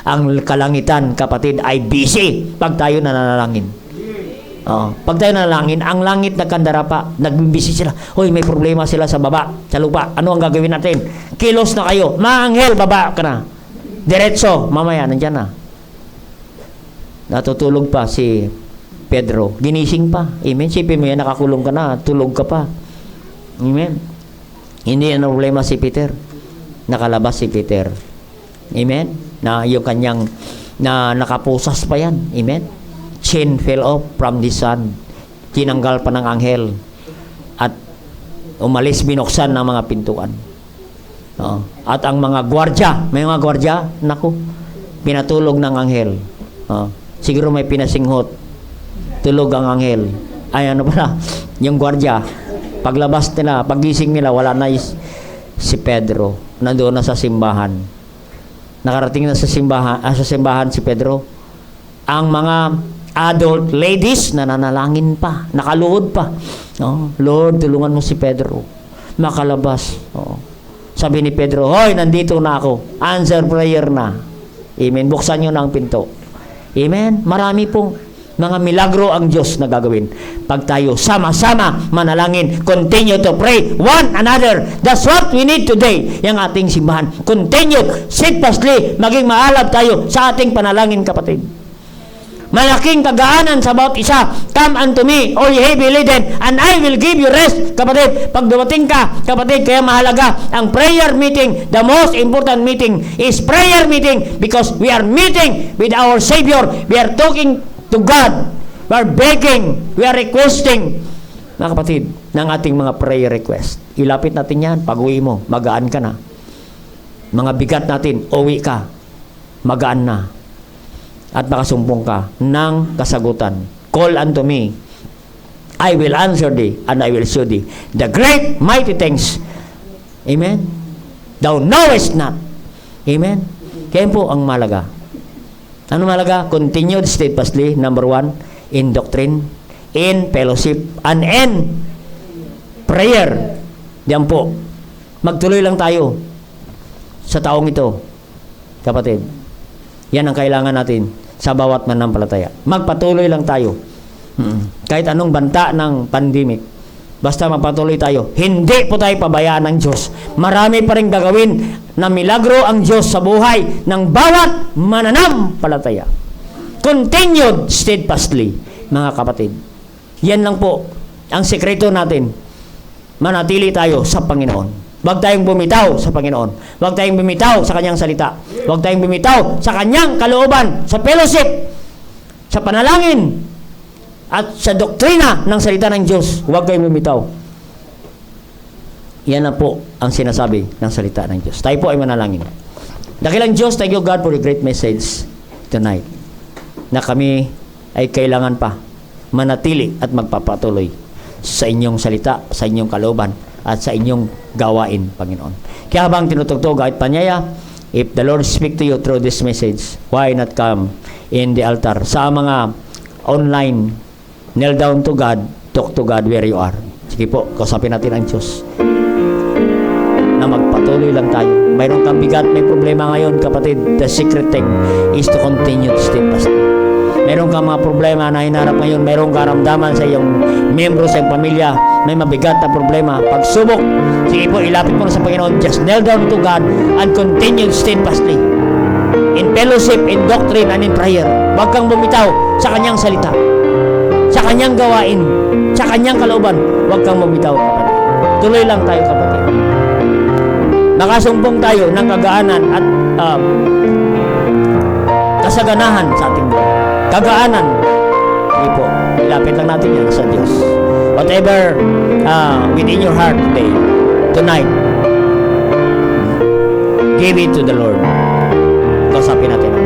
Ang kalangitan, kapatid, ay busy pag tayo nananalangin. Pag tayo nanalangin, ang langit nagkandarapa, nagbibisi sila. Hoy, may problema sila sa baba, sa lupa. Ano ang gagawin natin? Kilos na kayo. Mga anghel, baba ka na. Diretso, mamaya, nandyan na. Natutulog pa si Pedro. Ginising pa. Amen. Sipin mo yan, nakakulong ka na, tulog ka pa. Amen. Hindi na problema si Peter. Nakalabas si Peter. Amen. Na yung kanyang nakapusas pa yan. Amen. Chain fell off from the sun. Tinanggal pa ng anghel. At umalis, binuksan ng mga pintuan. At ang mga gwardya, may mga gwardya, naku, pinatulog ng anghel. Siguro may pinasinghot. Tulog ang anghel. Ay, ano pala, yung gwardya, paglabas nila, pagising nila, wala na si Pedro. Nandoon na sa simbahan. Nakarating na sa simbahan si Pedro. Ang mga adult ladies nananalangin pa, nakaluhod pa. Lord, tulungan mo si Pedro makalabas. Sabi ni Pedro, hoy, nandito na ako. Answer prayer na. Amen. Buksan nyo na ang pinto. Amen. Marami pong mga milagro ang Diyos na gagawin pag tayo sama-sama manalangin. Continue to pray one another. That's what we need today. Yung ating simbahan. Continue, steadfastly, maging maalab tayo sa ating panalangin, kapatid. Malaking kagaanan sa bawat isa. Come unto me, all ye heavy laden, and I will give you rest. Kapatid, pag dumating ka, kapatid, kaya mahalaga ang prayer meeting. The most important meeting is prayer meeting because we are meeting with our Savior. We are talking to God. We are begging. We are requesting. Mga kapatid, ng ating mga prayer request. Ilapit natin yan. Pag uwi mo, magaan ka na. Mga bigat natin, uwi ka. Magaan na. At nakasumpong ka ng kasagutan. Call unto me, I will answer thee, and I will show thee the great mighty things. Amen? Thou knowest not. Amen? Kaya po ang malaga. Ano malaga? Continued steadfastly, number 1, in doctrine, in fellowship, and in prayer. Diyan po. Magtuloy lang tayo sa taong ito. Kapatid, yan ang kailangan natin sa bawat manampalataya. Magpatuloy lang tayo. Kahit anong banta ng pandemic, basta magpatuloy tayo. Hindi po tayo pabayaan ng Diyos. Marami pa rin gagawin na milagro ang Diyos sa buhay ng bawat mananampalataya. Continued steadfastly, mga kapatid. Yan lang po ang sekreto natin. Manatili tayo sa Panginoon. Huwag tayong bumitaw sa Panginoon. Huwag tayong bumitaw sa Kanyang salita. Huwag tayong bumitaw sa Kanyang kalooban, sa fellowship, sa panalangin, at sa doktrina ng salita ng Diyos. Huwag kayong bumitaw. Yan na po ang sinasabi ng salita ng Diyos. Tayo po ay manalangin. Dakilang Diyos, thank you God for the great message tonight, na kami ay kailangan pa manatili at magpapatuloy sa inyong salita, sa inyong kalooban, at sa inyong gawain, Panginoon. Kaya habang tinutugtog at panyaya, if the Lord speak to you through this message, why not come in the altar? Sa mga online, kneel down to God, talk to God where you are. Sige po, kausapin natin ang Diyos. Na magpatuloy lang tayo. Mayroon kang bigat, may problema ngayon, kapatid. The secret thing is to continue to steadfast. Meron kang mga problema na hinarap ngayon, meron karamdaman sa iyong membro, sa iyong pamilya, may mabigat na problema, pagsubok, sige po, ilapit mo na sa Panginoon. Just kneel down to God and continue steadfastly in fellowship, in doctrine, and in prayer. Huwag kang bumitaw sa Kanyang salita, sa Kanyang gawain, sa Kanyang kalooban. Huwag kang bumitaw, kapatid. Tuloy lang tayo, kapatid. Makasumpong tayo ng kagaanan at kasaganahan sa ating buhay. Kagaanan. Hindi po. Ilapit lang natin yan sa Diyos. Whatever within your heart today, tonight, give it to the Lord. Kausapin natin.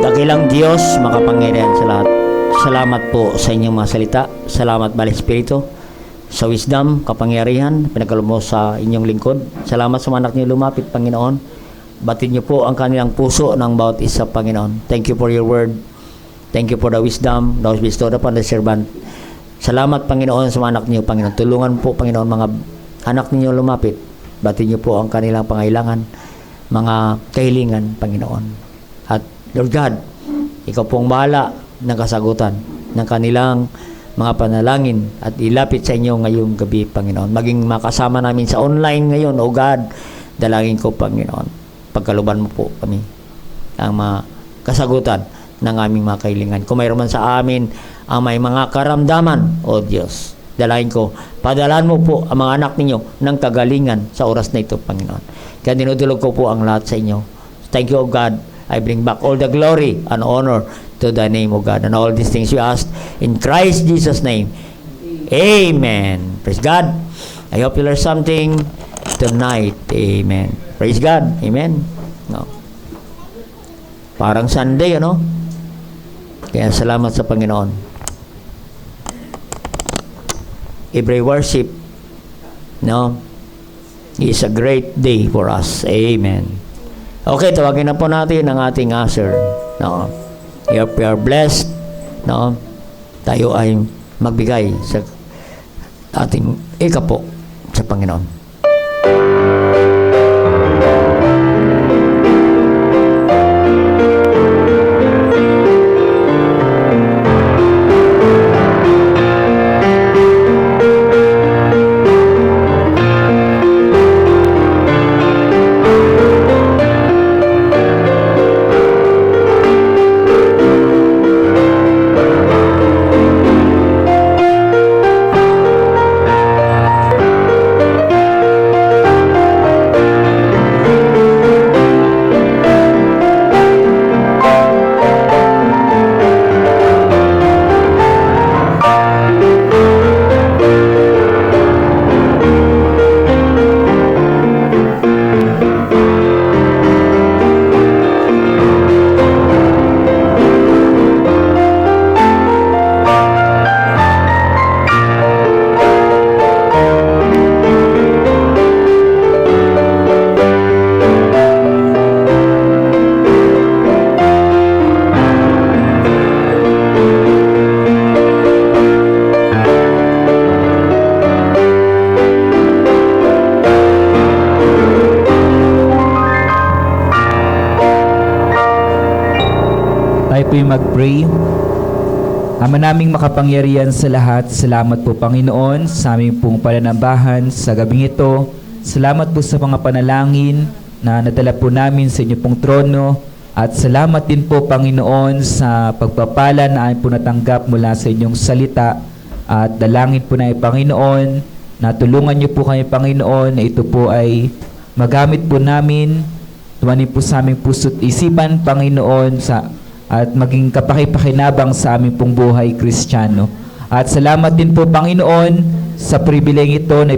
Dakilang Diyos, makapangyarihan sa lahat. Salamat po sa inyong mga salita. Salamat, Bali Espiritu, sa wisdom, kapangyarihan, pinagkaloob mo sa inyong lingkod. Salamat sa mga anak niyo lumapit, Panginoon. Batid niyo po ang kanilang puso ng bawat isa, Panginoon. Thank you for your word. Thank you for the wisdom that was bestowed upon the servant. Salamat, Panginoon, sa mga anak niyo, Panginoon. Tulungan po, Panginoon, mga anak niyo lumapit. Batid niyo po ang kanilang pangailangan, mga kahilingan, Panginoon. At Lord God, ikaw pong bahala ng kasagutan ng kanilang mga panalangin at ilapit sa inyo ngayong gabi, Panginoon. Maging makasama namin sa online ngayon, O God, dalangin ko, Panginoon. Pagkaluban mo po kami ang mga kasagutan ng aming mga kahilingan. Kung mayroon man sa amin ang may mga karamdaman, O Diyos, dalangin ko, padalan mo po ang mga anak ninyo ng kagalingan sa oras na ito, Panginoon. Kaya dinudulog ko po ang lahat sa inyo. Thank you, O God. I bring back all the glory and honor to the name of God. And all these things we ask in Christ Jesus' name. Amen. Praise God. I hope you learn something tonight. Amen. Praise God. Amen. No. Parang Sunday, ano? Kaya salamat sa Panginoon. Every worship, no, is a great day for us. Amen. Okay, tawagin na po natin ang ating answer. No. If we are blessed, no, tayo ay magbigay sa ating ikapo sa Panginoon.
Tayo po'y mag-pray. Ama naming makapangyarihan sa lahat, salamat po Panginoon sa aming pong pananambahan sa gabing ito. Salamat po sa mga panalangin na nadala po namin sa inyo pong trono. At salamat din po Panginoon sa pagpapala na aming po natanggap mula sa inyong salita. At dalangin po na Panginoon na tulungan niyo po kami Panginoon na ito po ay magamit po namin. Tumanin po sa aming puso't isipan Panginoon sa at maging kapakipakinabang sa aming pong buhay Kristiyano. At salamat din po, Panginoon, sa pribileng ito na